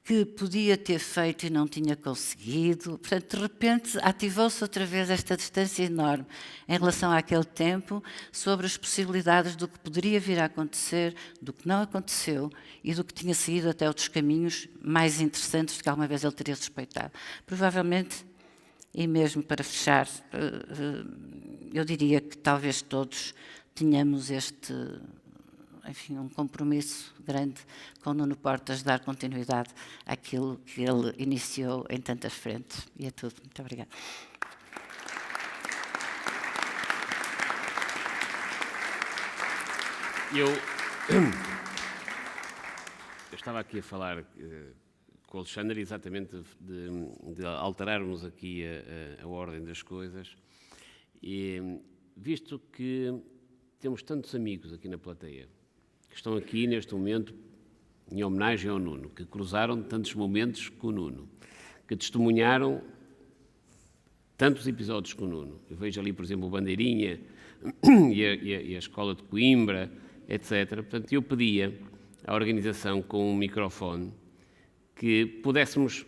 que podia ter feito e não tinha conseguido. Portanto, de repente, ativou-se outra vez esta distância enorme em relação àquele tempo, sobre as possibilidades do que poderia vir a acontecer, do que não aconteceu e do que tinha seguido até outros caminhos mais interessantes do que alguma vez ele teria suspeitado. Provavelmente, e mesmo para fechar, eu diria que talvez todos tenhamos um compromisso grande com o Nuno Portas de dar continuidade àquilo que ele iniciou em tantas frentes. E é tudo. Muito obrigada. Eu estava aqui a falar com o Alexandre exatamente de alterarmos aqui a ordem das coisas, e visto que temos tantos amigos aqui na plateia que estão aqui neste momento em homenagem ao Nuno, que cruzaram tantos momentos com o Nuno, que testemunharam tantos episódios com o Nuno. Eu vejo ali, por exemplo, o Bandeirinha e a Escola de Coimbra, etc. Portanto, eu pedia à organização com um microfone que pudéssemos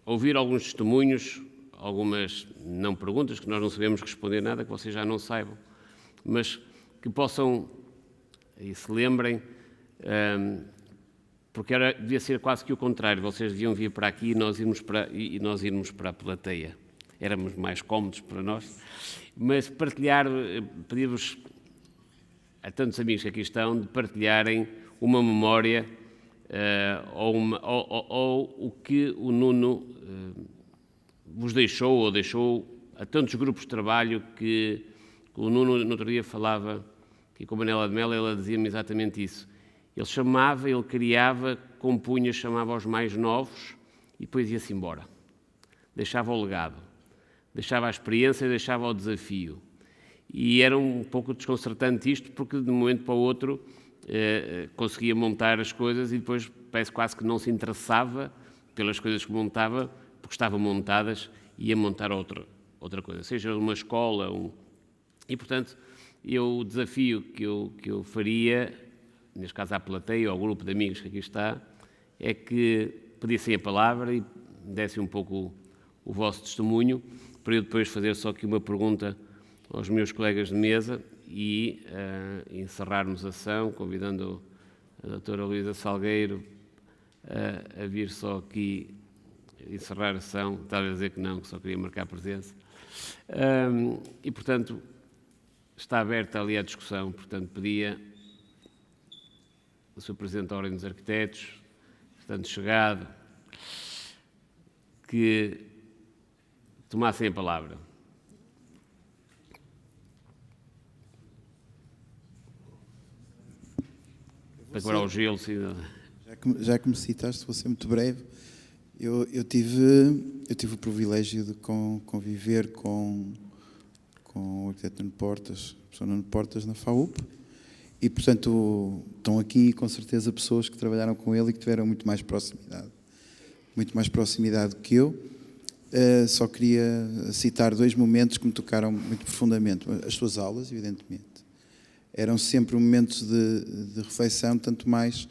ouvir alguns testemunhos algumas não perguntas, que nós não sabemos responder nada, que vocês já não saibam, mas que possam e se lembrem, porque devia ser quase que o contrário, vocês deviam vir para aqui e nós irmos para a plateia. Éramos mais cómodos para nós, mas partilhar, pedir-vos a tantos amigos que aqui estão, de partilharem uma memória ou o que o Nuno vos deixou ou deixou a tantos grupos de trabalho que o Nuno no outro dia falava, que com a Manela de Melo ela dizia-me exatamente isso. Ele chamava, ele criava, compunha, chamava os mais novos e depois ia-se embora. Deixava o legado, deixava a experiência, deixava o desafio. E era um pouco desconcertante isto, porque de um momento para o outro conseguia montar as coisas e depois parece quase que não se interessava pelas coisas que montava, porque estavam montadas e ia montar outra coisa, seja uma escola. E, portanto, o desafio que eu faria, neste caso à plateia, ao grupo de amigos que aqui está, é que pedissem a palavra e dessem um pouco o vosso testemunho, para eu depois fazer só aqui uma pergunta aos meus colegas de mesa e encerrarmos a sessão, convidando a doutora Luísa Salgueiro a vir só aqui encerrar a sessão. Estava a dizer que não, que só queria marcar presença. E, portanto, está aberta ali a discussão. Portanto, pedia o Sr. Presidente da Ordem dos Arquitetos, estando chegado, que tomassem a palavra. Para quebrar o gelo, sim. Já que me citaste, vou ser muito breve. Eu tive o privilégio de conviver com o arquiteto Nuno Portas, o professor Nuno Portas, na FAUP, e, portanto, estão aqui, com certeza, pessoas que trabalharam com ele e que tiveram muito mais proximidade que eu. Só queria citar 2 momentos que me tocaram muito profundamente. As suas aulas, evidentemente. Eram sempre momentos de reflexão, tanto mais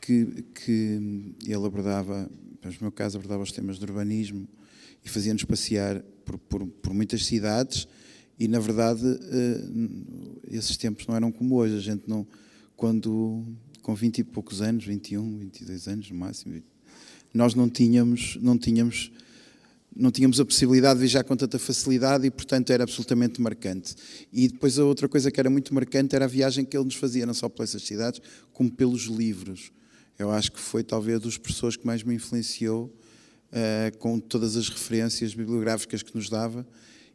que ele abordava, no meu caso, abordava os temas de urbanismo e fazia-nos passear por muitas cidades e, na verdade, esses tempos não eram como hoje. A gente não, quando, com 20 e poucos anos, 21, 22 anos no máximo, nós não tínhamos a possibilidade de viajar com tanta facilidade e, portanto, era absolutamente marcante. E depois a outra coisa que era muito marcante era a viagem que ele nos fazia, não só por essas cidades, como pelos livros. Eu acho que foi talvez dos professores que mais me influenciou, com todas as referências bibliográficas que nos dava,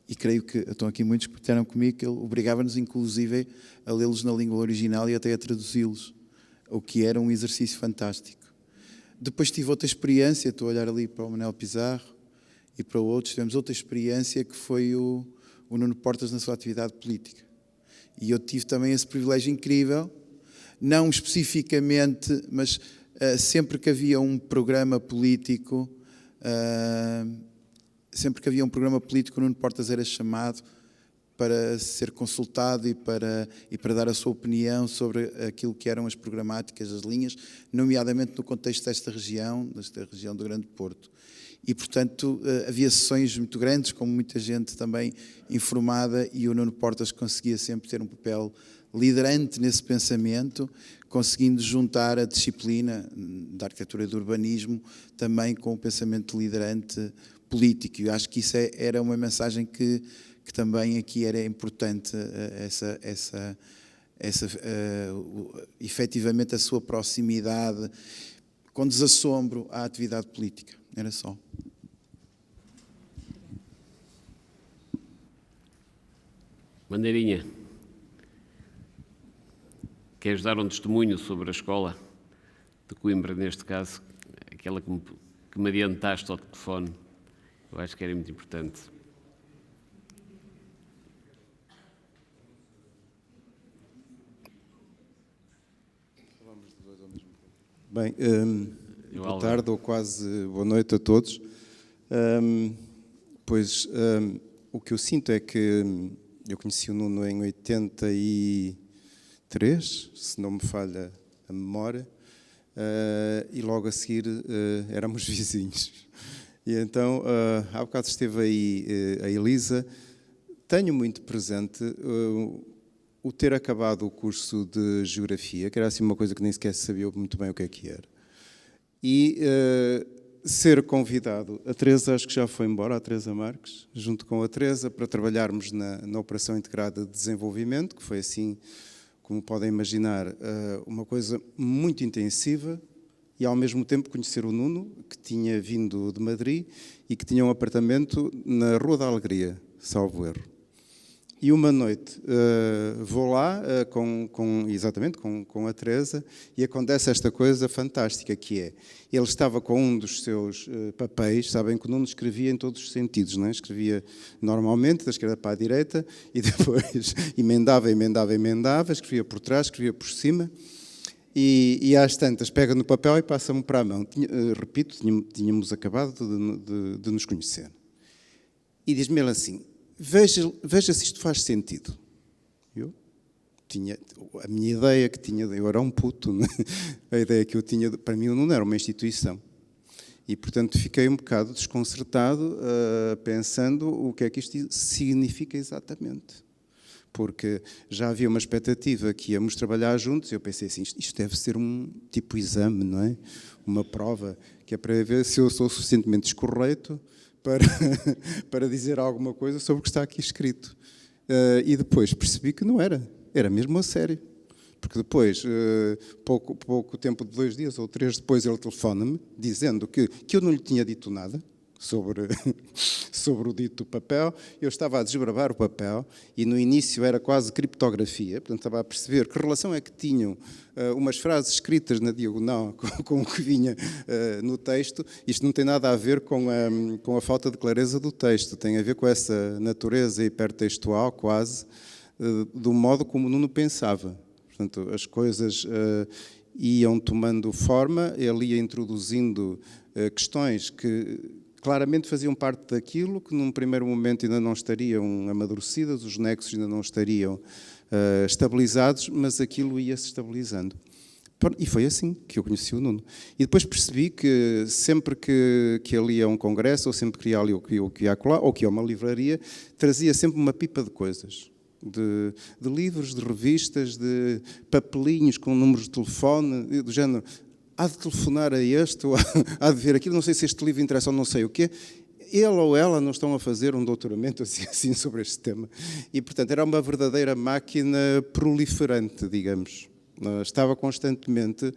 e creio que estão aqui muitos que partilharam comigo que ele obrigava-nos, inclusive, a lê-los na língua original e até a traduzi-los, o que era um exercício fantástico. Depois tive outra experiência, estou a olhar ali para o Manuel Pizarro, e para outros, tivemos outra experiência que foi o Nuno Portas na sua atividade política. E eu tive também esse privilégio incrível, não especificamente, mas sempre que havia um programa político, o Nuno Portas era chamado para ser consultado e para dar a sua opinião sobre aquilo que eram as programáticas, as linhas, nomeadamente no contexto desta região do Grande Porto. E, portanto, havia sessões muito grandes, com muita gente também informada, e o Nuno Portas conseguia sempre ter um papel liderante nesse pensamento, conseguindo juntar a disciplina da arquitetura e do urbanismo também com o pensamento liderante político. E eu acho que isso era uma mensagem que também aqui era importante, efetivamente a sua proximidade, com desassombro à atividade política. Era só. Bandeirinha, queres dar um testemunho sobre a escola de Coimbra, neste caso, aquela que me adiantaste ao telefone? Eu acho que era muito importante. Bem, boa tarde ou quase boa noite a todos. O que eu sinto é que eu conheci o Nuno em 83, se não me falha a memória, e logo a seguir éramos vizinhos. E então, há bocado esteve aí a Elisa. Tenho muito presente o ter acabado o curso de Geografia, que era assim uma coisa que nem sequer sabia muito bem o que era. E ser convidado, a Teresa acho que já foi embora, a Teresa Marques, junto com a Teresa, para trabalharmos na Operação Integrada de Desenvolvimento, que foi assim, como podem imaginar, uma coisa muito intensiva, e ao mesmo tempo conhecer o Nuno, que tinha vindo de Madrid e que tinha um apartamento na Rua da Alegria, salvo erro. E uma noite vou lá exatamente com a Teresa e acontece esta coisa fantástica que é, ele estava com um dos seus papéis, sabem que o Nuno escrevia em todos os sentidos, não é? Escrevia normalmente da esquerda para a direita e depois emendava, escrevia por trás, escrevia por cima e às tantas pega no papel e passa-me para a mão. Repito, tínhamos acabado de nos conhecer. E diz-me ele assim, veja se isto faz sentido. Eu tinha a minha ideia que tinha, eu era um puto, né? A ideia que eu tinha, para mim não era uma instituição. E, portanto, fiquei um bocado desconcertado, pensando o que é que isto significa exatamente. Porque já havia uma expectativa que íamos trabalhar juntos e eu pensei assim, isto deve ser um tipo exame, não é? Uma prova, que é para ver se eu sou suficientemente escorreito para dizer alguma coisa sobre o que está aqui escrito. E depois percebi que não era mesmo a sério. Porque depois, pouco tempo, 2 dias ou 3 depois, ele telefona-me, dizendo que eu não lhe tinha dito nada sobre o dito papel. Eu estava a desbravar o papel e no início era quase criptografia, portanto estava a perceber que relação é que tinham umas frases escritas na diagonal com o que vinha no texto. Isto não tem nada a ver com a falta de clareza do texto, tem a ver com essa natureza hipertextual quase, do modo como o Nuno pensava. Portanto, as coisas iam tomando forma, ele ia introduzindo questões que claramente faziam parte daquilo, que num primeiro momento ainda não estariam amadurecidas, os nexos ainda não estariam estabilizados, mas aquilo ia-se estabilizando. E foi assim que eu conheci o Nuno. E depois percebi que sempre que ele ia a um congresso, ou sempre que ia ali, ou que ia acolá, ou que ia a uma livraria, trazia sempre uma pipa de coisas. De livros, de revistas, de papelinhos com números de telefone, do género, há de telefonar a este, ou há de ver aquilo, não sei se este livro interessa ou não sei o quê. Ele ou ela não estão a fazer um doutoramento assim sobre este tema. E, portanto, era uma verdadeira máquina proliferante, digamos. Estava constantemente,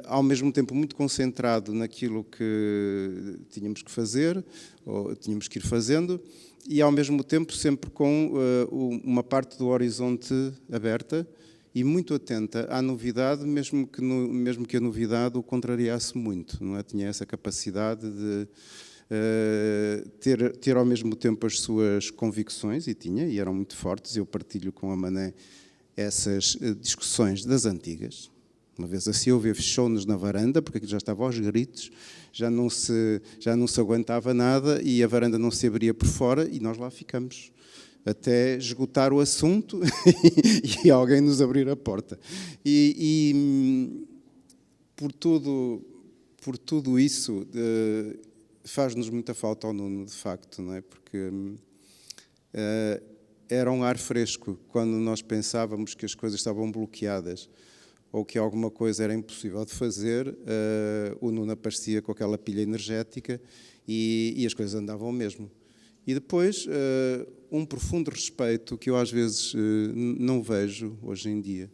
ao mesmo tempo, muito concentrado naquilo que tínhamos que fazer, ou tínhamos que ir fazendo, e, ao mesmo tempo, sempre com uma parte do horizonte aberta, e muito atenta à novidade, mesmo que a novidade o contrariasse muito. Não é? Tinha essa capacidade de ter ao mesmo tempo as suas convicções, e eram muito fortes. Eu partilho com a Mané essas discussões das antigas. Uma vez a Silvia fechou-nos na varanda, porque aquilo já estava aos gritos, já não se aguentava nada, e a varanda não se abria por fora, e nós lá ficamos até esgotar o assunto e alguém nos abrir a porta. E por tudo isso, faz-nos muita falta ao Nuno, de facto, não é? Porque era um ar fresco quando nós pensávamos que as coisas estavam bloqueadas ou que alguma coisa era impossível de fazer, o Nuno aparecia com aquela pilha energética e as coisas andavam mesmo. E depois, um profundo respeito que eu às vezes não vejo hoje em dia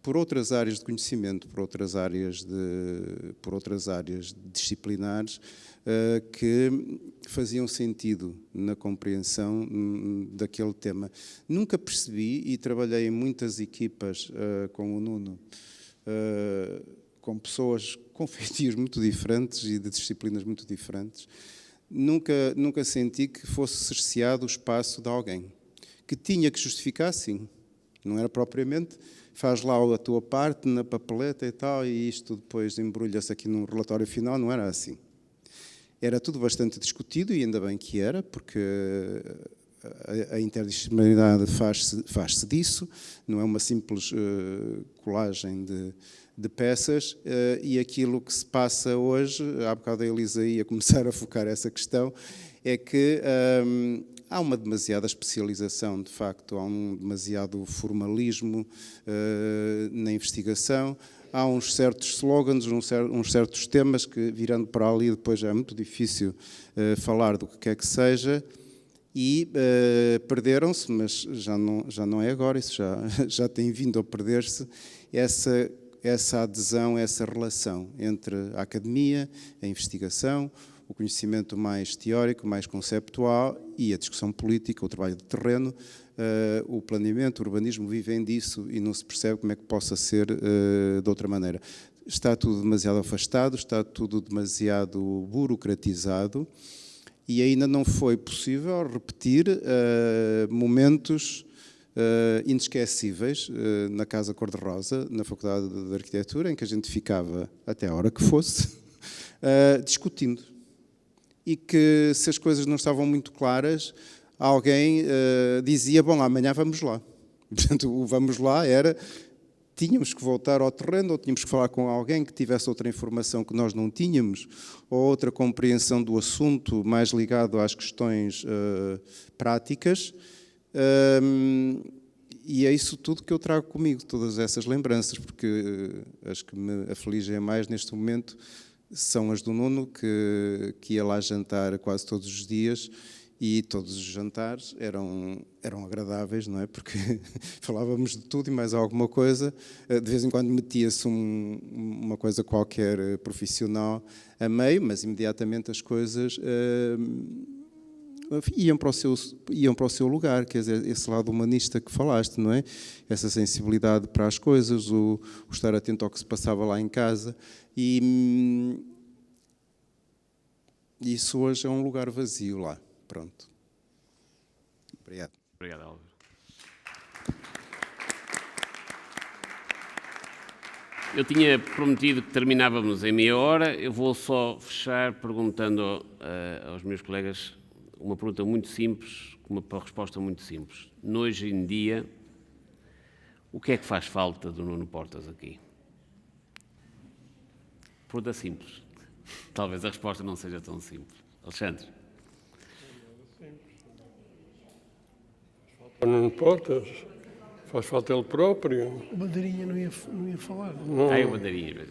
por outras áreas de conhecimento, por outras áreas disciplinares que faziam sentido na compreensão daquele tema. Nunca percebi, e trabalhei em muitas equipas com o Nuno, com pessoas com feitios muito diferentes e de disciplinas muito diferentes, nunca senti que fosse cerceado o espaço de alguém. Que tinha que justificar, sim. Não era propriamente, faz lá a tua parte na papeleta e tal, e isto depois embrulha-se aqui num relatório final, não era assim. Era tudo bastante discutido, e ainda bem que era, porque a interdisciplinaridade faz-se disso, não é uma simples colagem de peças, e aquilo que se passa hoje, há bocado a Elisa ia começar a focar essa questão, é que há uma demasiada especialização, de facto, há um demasiado formalismo na investigação, há uns certos slogans, uns certos temas que, virando para ali, depois é muito difícil falar do que quer que seja, e perderam-se, mas já não é agora, isso já tem vindo a perder-se, essa adesão, essa relação entre a academia, a investigação, o conhecimento mais teórico, mais conceptual e a discussão política, o trabalho de terreno. O planeamento, o urbanismo vivem disso e não se percebe como é que possa ser de outra maneira. Está tudo demasiado afastado, está tudo demasiado burocratizado e ainda não foi possível repetir momentos inesquecíveis na Casa Cor-de-Rosa, na Faculdade de Arquitetura, em que a gente ficava até a hora que fosse, discutindo. E que, se as coisas não estavam muito claras, alguém dizia, bom, amanhã vamos lá. Portanto, o vamos lá era, tínhamos que voltar ao terreno, ou tínhamos que falar com alguém que tivesse outra informação que nós não tínhamos, ou outra compreensão do assunto mais ligado às questões práticas. E é isso tudo que eu trago comigo, todas essas lembranças, porque as que me afligem mais neste momento são as do Nuno, que ia lá jantar quase todos os dias, e todos os jantares eram agradáveis, não é? Porque falávamos de tudo e mais alguma coisa, de vez em quando metia-se uma coisa qualquer profissional a meio, mas imediatamente as coisas iam para o seu lugar, quer dizer, esse lado humanista que falaste, não é? Essa sensibilidade para as coisas, o estar atento ao que se passava lá em casa, e isso hoje é um lugar vazio lá. Pronto. Obrigado. Obrigado, Álvaro. Eu tinha prometido que terminávamos em meia hora. Eu vou só fechar perguntando aos meus colegas uma pergunta muito simples, com uma resposta muito simples. Hoje em dia, o que é que faz falta do Nuno Portas aqui? Pergunta simples. Talvez a resposta não seja tão simples. Alexandre. Nuno Portas, faz falta ele próprio. O Bandeirinha não ia falar. O Bandeirinha.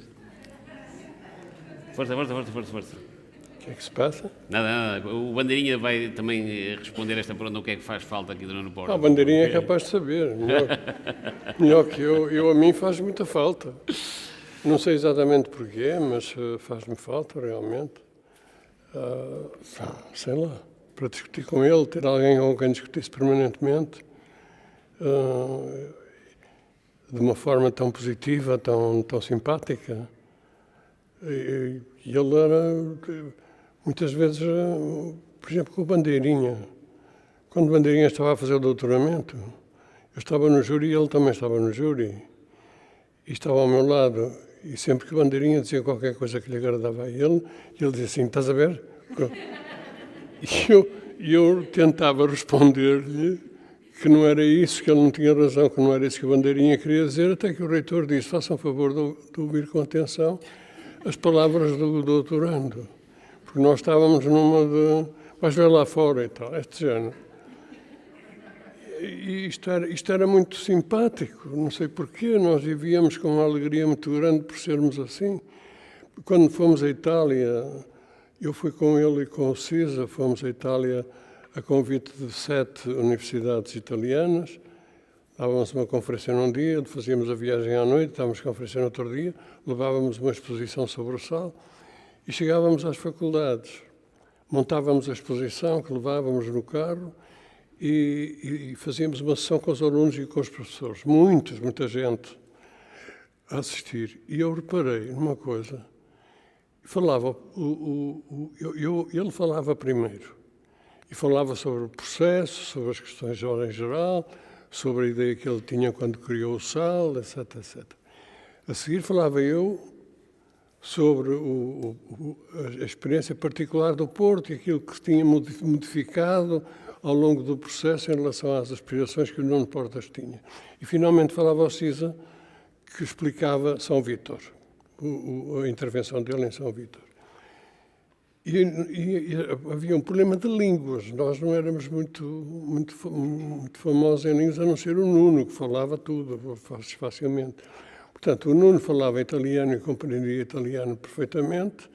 Força. O que é que se passa? Nada. O Bandeirinha vai também responder esta pergunta, o que é que faz falta aqui do Nuno Portas. O Bandeirinha é capaz de saber, melhor que eu. A mim faz muita falta. Não sei exatamente porquê, mas faz-me falta realmente. Sei lá, para discutir com ele, ter alguém com quem discutisse permanentemente, de uma forma tão positiva, tão simpática. E ele era, muitas vezes, por exemplo, com o Bandeirinha. Quando o Bandeirinha estava a fazer o doutoramento, eu estava no júri e ele também estava no júri. E estava ao meu lado. E sempre que o Bandeirinha dizia qualquer coisa que lhe agradava a ele dizia assim, estás a ver? E eu tentava responder-lhe que não era isso, que ele não tinha razão, que não era isso que o Bandeirinha queria dizer, até que o reitor disse, façam favor de ouvir com atenção as palavras do doutorando, porque nós estávamos numa de, vais ver lá fora e tal, este género. E isto era muito simpático, não sei porquê, nós vivíamos com uma alegria muito grande por sermos assim. Quando fomos à Itália, eu fui com ele e com o Cisa, fomos à Itália a convite de 7 universidades italianas, dávamos uma conferência num dia, fazíamos a viagem à noite, dávamos conferência no outro dia, levávamos uma exposição sobre o sal e chegávamos às faculdades, montávamos a exposição que levávamos no carro, e fazíamos uma sessão com os alunos e com os professores. Muita gente a assistir. E eu reparei numa coisa. Ele falava primeiro. E falava sobre o processo, sobre as questões de ordem geral, sobre a ideia que ele tinha quando criou o sal, etc, etc. A seguir falava eu sobre a experiência particular do Porto e aquilo que se tinha modificado ao longo do processo em relação às aspirações que o Nuno Portas tinha. E finalmente falava ao CISA, que explicava São Vítor, a intervenção dele em São Vítor. E havia um problema de línguas. Nós não éramos muito famosos em línguas, a não ser o Nuno, que falava tudo facilmente. Portanto, o Nuno falava italiano e compreendia italiano perfeitamente.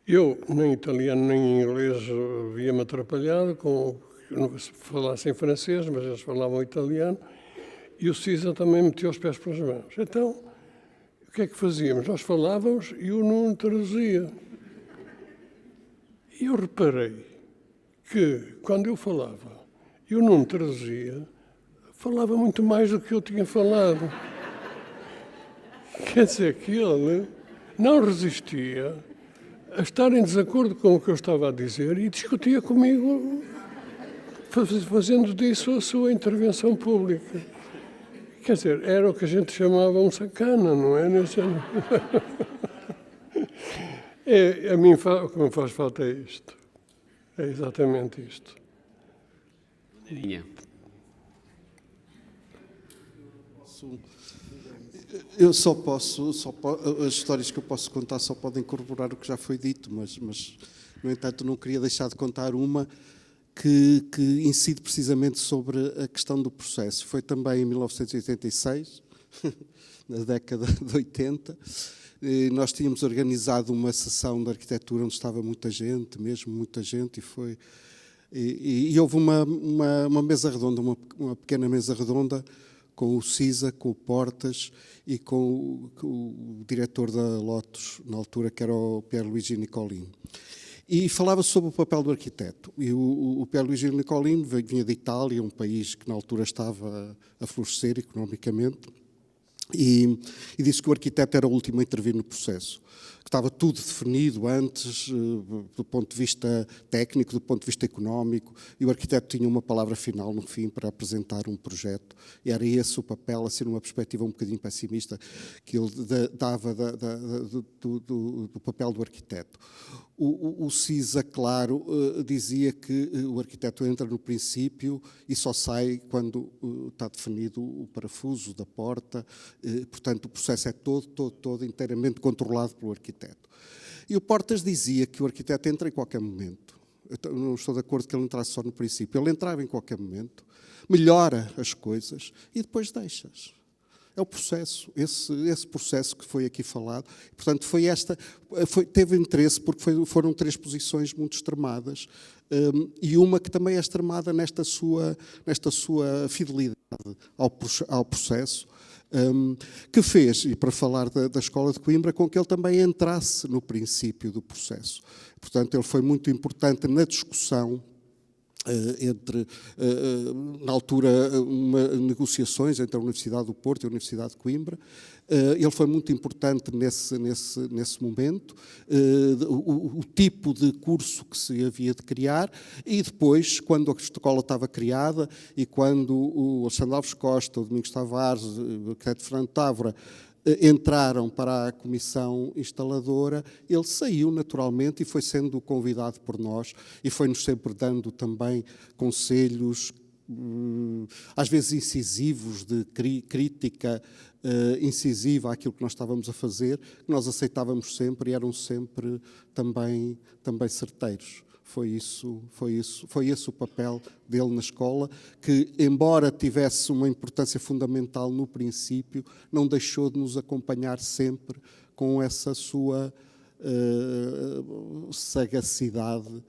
Eu, nem italiano nem inglês, via-me atrapalhado, se falassem francês, mas eles falavam italiano. E o CISA também meteu os pés pelas mãos. Então, o que é que fazíamos? Nós falávamos e o Nuno traduzia. E eu reparei que, quando eu falava e o Nuno traduzia, falava muito mais do que eu tinha falado. Quer dizer que ele não resistia a estar em desacordo com o que eu estava a dizer e discutia comigo, fazendo disso a sua intervenção pública. Quer dizer, era o que a gente chamava um sacana, não é? A mim o que me faz falta é isto. É exatamente isto. Eu só posso, as histórias que eu posso contar só podem corroborar o que já foi dito, mas no entanto, não queria deixar de contar uma que incide precisamente sobre a questão do processo. Foi também em 1986, na década de 80, nós tínhamos organizado uma sessão de arquitetura onde estava muita gente, mesmo muita gente, e houve uma mesa redonda, uma pequena mesa redonda, com o CISA, com o Portas e com o diretor da Lotus, na altura, que era o Pierluigi Nicolini. E falava sobre o papel do arquiteto. E o Pierluigi Nicolini vinha de Itália, um país que na altura estava a florescer economicamente, e disse que o arquiteto era o último a intervir no processo, que estava tudo definido antes, do ponto de vista técnico, do ponto de vista económico, e o arquiteto tinha uma palavra final no fim para apresentar um projeto, e era esse o papel, assim, numa perspectiva um bocadinho pessimista, que ele dava do papel do arquiteto. O CISA, claro, dizia que o arquiteto entra no princípio e só sai quando está definido o parafuso da porta, portanto o processo é todo inteiramente controlado pelo arquiteto. E o Portas dizia que o arquiteto entra em qualquer momento. Eu não estou de acordo que ele entrasse só no princípio. Ele entrava em qualquer momento, melhora as coisas e depois deixa-as. É o processo, esse processo que foi aqui falado. Portanto, teve interesse porque foram 3 posições muito extremadas, e uma que também é extremada nesta sua fidelidade ao processo, que fez, e para falar da Escola de Coimbra, com que ele também entrasse no princípio do processo. Portanto, ele foi muito importante na discussão na altura, negociações entre a Universidade do Porto e a Universidade de Coimbra. Ele foi muito importante nesse momento, o tipo de curso que se havia de criar, e depois, quando a escola estava criada e quando o Alexandre Alves Costa, o Domingos Tavares, o arquiteto Fernando Távora, entraram para a comissão instaladora, ele saiu naturalmente e foi sendo convidado por nós e foi-nos sempre dando também conselhos, às vezes incisivos, de crítica incisiva àquilo que nós estávamos a fazer, que nós aceitávamos sempre e eram sempre também certeiros. Foi esse o papel dele na escola, que, embora tivesse uma importância fundamental no princípio, não deixou de nos acompanhar sempre com essa sua sagacidade,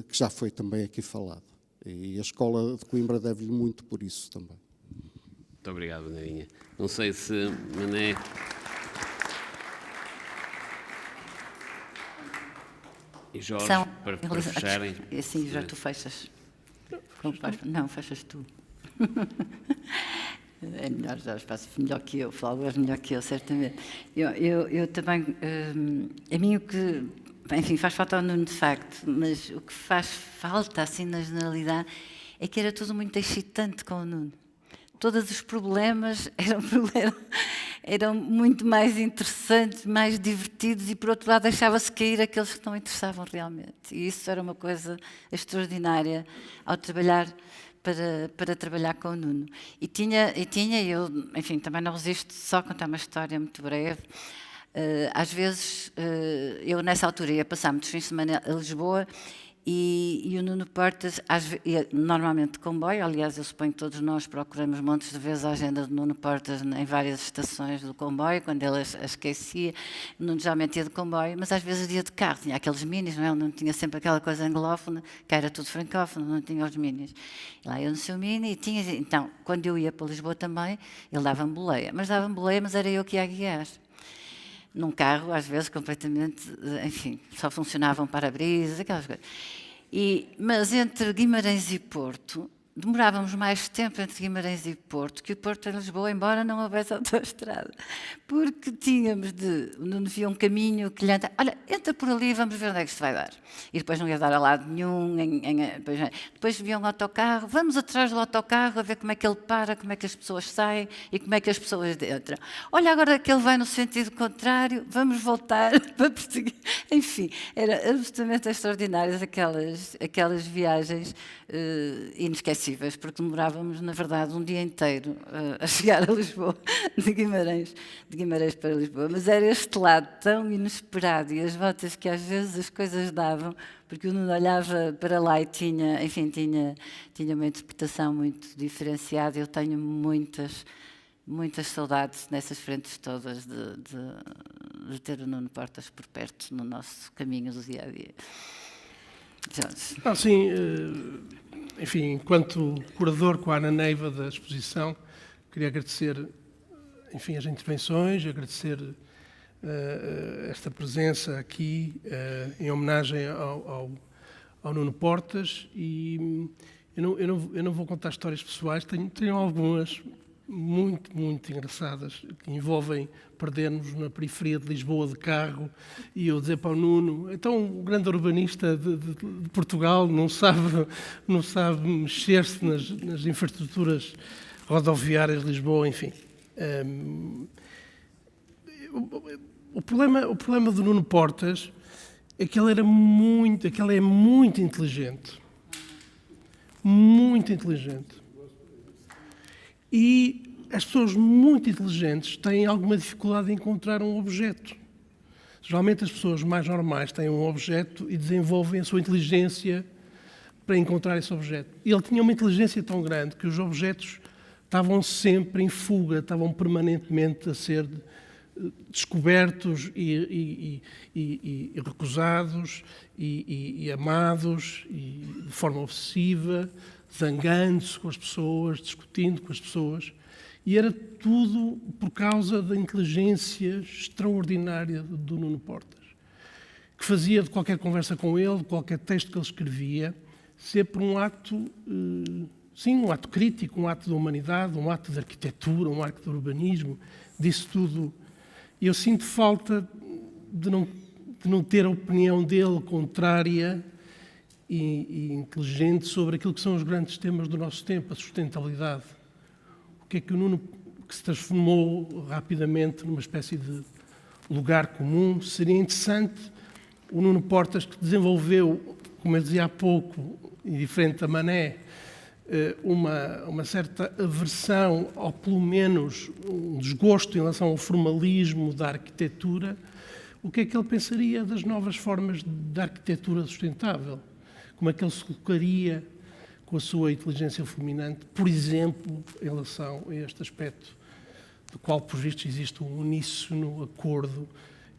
que já foi também aqui falada. E a Escola de Coimbra deve-lhe muito por isso também. Muito obrigado, Maneirinha. Não sei se Mané... E Jorge, para fecharem... Sim, já tu fechas. Não, fechas tu. É melhor, Jorge, faço melhor que eu, falas melhor que eu, certamente. Eu também... a mim o que... Enfim, faz falta ao Nuno, de facto, mas o que faz falta, assim, na generalidade, é que era tudo muito excitante com o Nuno. Todos os problemas eram muito mais interessantes, mais divertidos e, por outro lado, deixava-se cair aqueles que não interessavam realmente. E isso era uma coisa extraordinária ao trabalhar para trabalhar com o Nuno. E tinha eu, enfim, também não resisto só a contar uma história muito breve. Às vezes, eu nessa altura ia passar muitos fins de semana a Lisboa e o Nuno Portas, normalmente de comboio, aliás, eu suponho que todos nós procuramos montes de vezes a agenda do Nuno Portas em várias estações do comboio, quando ele a esquecia, o Nuno geralmente ia de comboio, mas às vezes ia de carro, tinha aqueles minis, não é? Ele não tinha sempre aquela coisa anglófona, que era tudo francófono, não tinha os minis. E lá eu no seu mini e tinha, então, quando eu ia para Lisboa também, ele dava-me boleia, mas era eu que ia guiar. Num carro, às vezes, completamente, enfim, só funcionavam para-brisas, aquelas coisas. Mas entre Guimarães e Porto, demorávamos mais tempo entre Guimarães e Porto que o Porto em Lisboa, embora não houvesse autoestrada. Porque o Nuno via um caminho que lhe anda, olha, entra por ali, vamos ver onde é que isto vai dar. E depois não ia dar a lado nenhum. Depois via um autocarro, vamos atrás do autocarro a ver como é que ele para, como é que as pessoas saem e como é que as pessoas entram. Olha, agora que ele vai no sentido contrário, vamos voltar para perseguir. Enfim, era absolutamente extraordinárias aquelas viagens inesquecíveis, porque demorávamos, na verdade, um dia inteiro a chegar a Lisboa, de Guimarães para Lisboa. Mas era este lado tão inesperado e as voltas que às vezes as coisas davam, porque o Nuno olhava para lá e tinha uma interpretação muito diferenciada. Eu tenho muitas saudades nessas frentes todas de ter o Nuno Portas por perto no nosso caminho do dia-a-dia. Jorge. Sim, enfim, enquanto curador com a Ana Neiva da exposição, queria agradecer, enfim, as intervenções, agradecer esta presença aqui em homenagem ao Nuno Portas, e eu não vou contar histórias pessoais, tenho algumas muito engraçadas, que envolvem perder-nos na periferia de Lisboa de carro e eu dizer para o Nuno, então o grande urbanista de Portugal não sabe mexer-se nas infraestruturas rodoviárias de Lisboa, enfim. O problema do Nuno Portas é que ele é muito inteligente. Muito inteligente. E as pessoas muito inteligentes têm alguma dificuldade em encontrar um objeto. Geralmente as pessoas mais normais têm um objeto e desenvolvem a sua inteligência para encontrar esse objeto. E ele tinha uma inteligência tão grande que os objetos estavam sempre em fuga, estavam permanentemente a ser descobertos e recusados e amados e de forma obsessiva, zangando-se com as pessoas, discutindo com as pessoas. E era tudo por causa da inteligência extraordinária do Nuno Portas, que fazia de qualquer conversa com ele, de qualquer texto que ele escrevia, sempre um ato, um ato crítico, um ato da humanidade, um ato de arquitetura, um ato de urbanismo, disso tudo. E eu sinto falta de não ter a opinião dele contrária e inteligente sobre aquilo que são os grandes temas do nosso tempo, a sustentabilidade. O que é que o Nuno, que se transformou rapidamente numa espécie de lugar comum, seria interessante o Nuno Portas, que desenvolveu, como eu dizia há pouco, e diferente da Mané, uma certa aversão, ou pelo menos um desgosto em relação ao formalismo da arquitetura, o que é que ele pensaria das novas formas de arquitetura sustentável? Como é que ele se colocaria com a sua inteligência fulminante, por exemplo, em relação a este aspecto, do qual, por visto, existe um uníssono acordo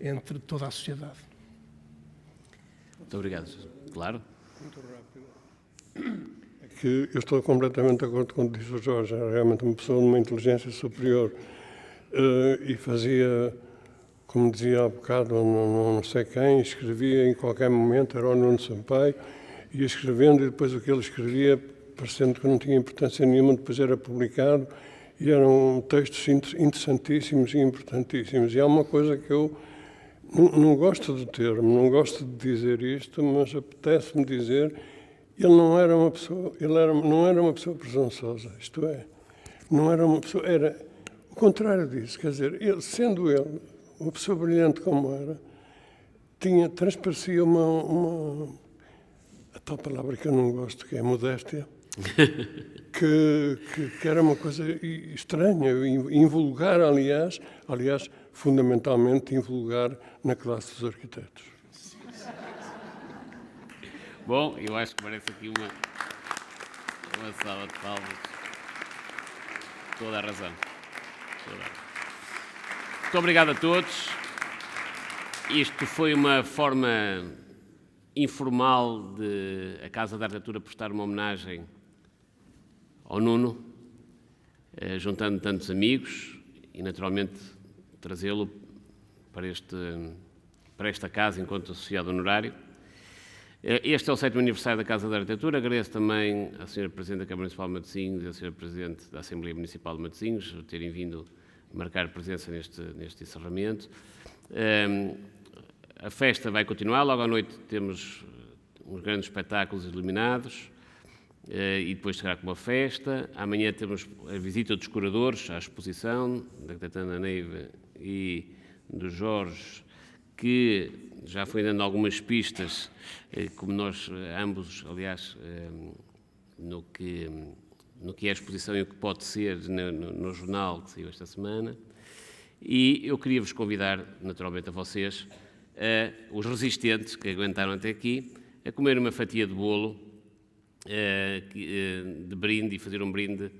entre toda a sociedade? Muito obrigado. Claro. Muito rápido. É que eu estou completamente de acordo com o que disse o Jorge. Era realmente uma pessoa de uma inteligência superior e fazia, como dizia há bocado, não sei quem, escrevia em qualquer momento, era o Nuno Sampaio, ia escrevendo e depois o que ele escrevia, parecendo que não tinha importância nenhuma, depois era publicado e eram textos interessantíssimos e importantíssimos. E há uma coisa que eu não gosto do termo, não gosto de dizer isto, mas apetece-me dizer, ele não era uma pessoa presunçosa, isto é, não era uma pessoa, era O contrário disso, quer dizer, sendo ele uma pessoa brilhante como era, transparecia a tal palavra que eu não gosto, que é modéstia, que era uma coisa estranha, invulgar, aliás, fundamentalmente invulgar na classe dos arquitetos. Bom, eu acho que merece aqui uma salva de palmas. Toda a razão. Muito obrigado a todos. Isto foi uma forma informal de a Casa da Arquitetura prestar uma homenagem ao Nuno, juntando tantos amigos e, naturalmente, trazê-lo para esta casa enquanto associado honorário. Este é o 7º aniversário da Casa da Arquitetura. Agradeço também à Sra. Presidente da Câmara Municipal de Matosinhos e à Sra. Presidente da Assembleia Municipal de Matosinhos por terem vindo marcar presença neste encerramento. A festa vai continuar. Logo à noite temos uns grandes espetáculos iluminados e depois será como uma festa. Amanhã temos a visita dos curadores à exposição da Caetana Neiva e do Jorge, que já foi dando algumas pistas, como nós ambos, aliás, no que é a exposição e o que pode ser no jornal que saiu esta semana. E eu queria vos convidar, naturalmente, a vocês, os resistentes que aguentaram até aqui, a comer uma fatia de bolo de brinde e fazer um brinde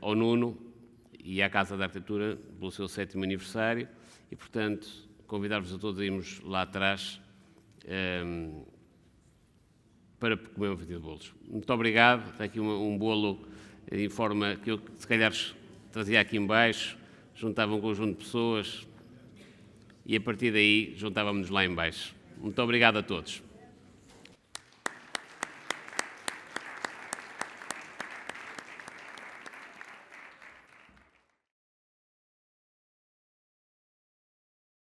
ao Nuno e à Casa da Arquitetura pelo seu 7º aniversário e, portanto, convidar-vos a todos a irmos lá atrás para comer uma fatia de bolos. Muito obrigado. Está aqui um bolo em forma que eu, se calhar, trazia aqui em baixo, juntava um conjunto de pessoas e, a partir daí, juntávamos-nos lá em baixo. Muito obrigado a todos.